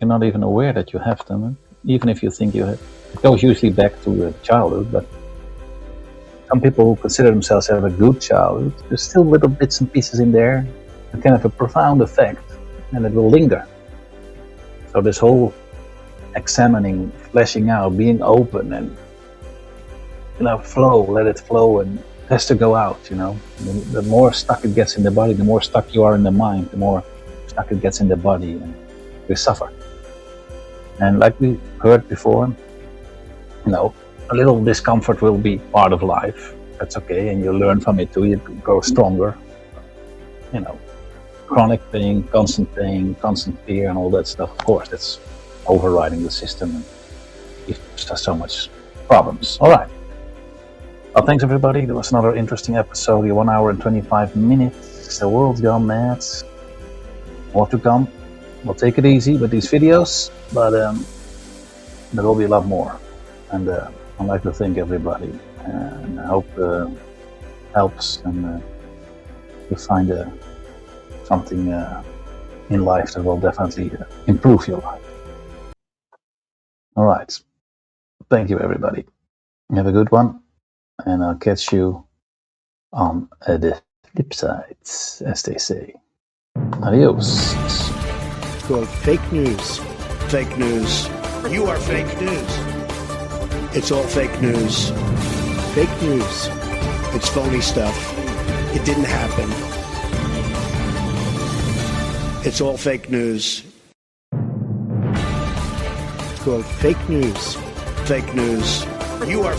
not even aware that you have them. Even if you think you have, it goes usually back to childhood, but some people who consider themselves to have a good childhood, there's still little bits and pieces in there that can have a profound effect, and it will linger. So this whole examining, fleshing out, being open, and flow, let it flow, and it has to go out. The more stuck it gets in the body, the more stuck you are in the mind, the more stuck it gets in the body, and you suffer. And like we heard before, a little discomfort will be part of life. That's okay, and you learn from it too. You grow stronger. Chronic pain, constant fear, and all that stuff. Of course, that's overriding the system and gives us so much problems. All right. Well, thanks everybody. There was another interesting episode. 1 hour and 25 minutes. The world's gone mad. More to come. We'll take it easy with these videos, but there will be a lot more. And I'd like to thank everybody, and I hope it helps, and you find something in life that will definitely improve your life. All right. Thank you, everybody. Have a good one, and I'll catch you on the flip side, as they say. Adios. It's called fake news. Fake news. You are fake news. It's all fake news. Fake news. It's phony stuff. It didn't happen. It's all fake news. It's called fake news. Fake news. You are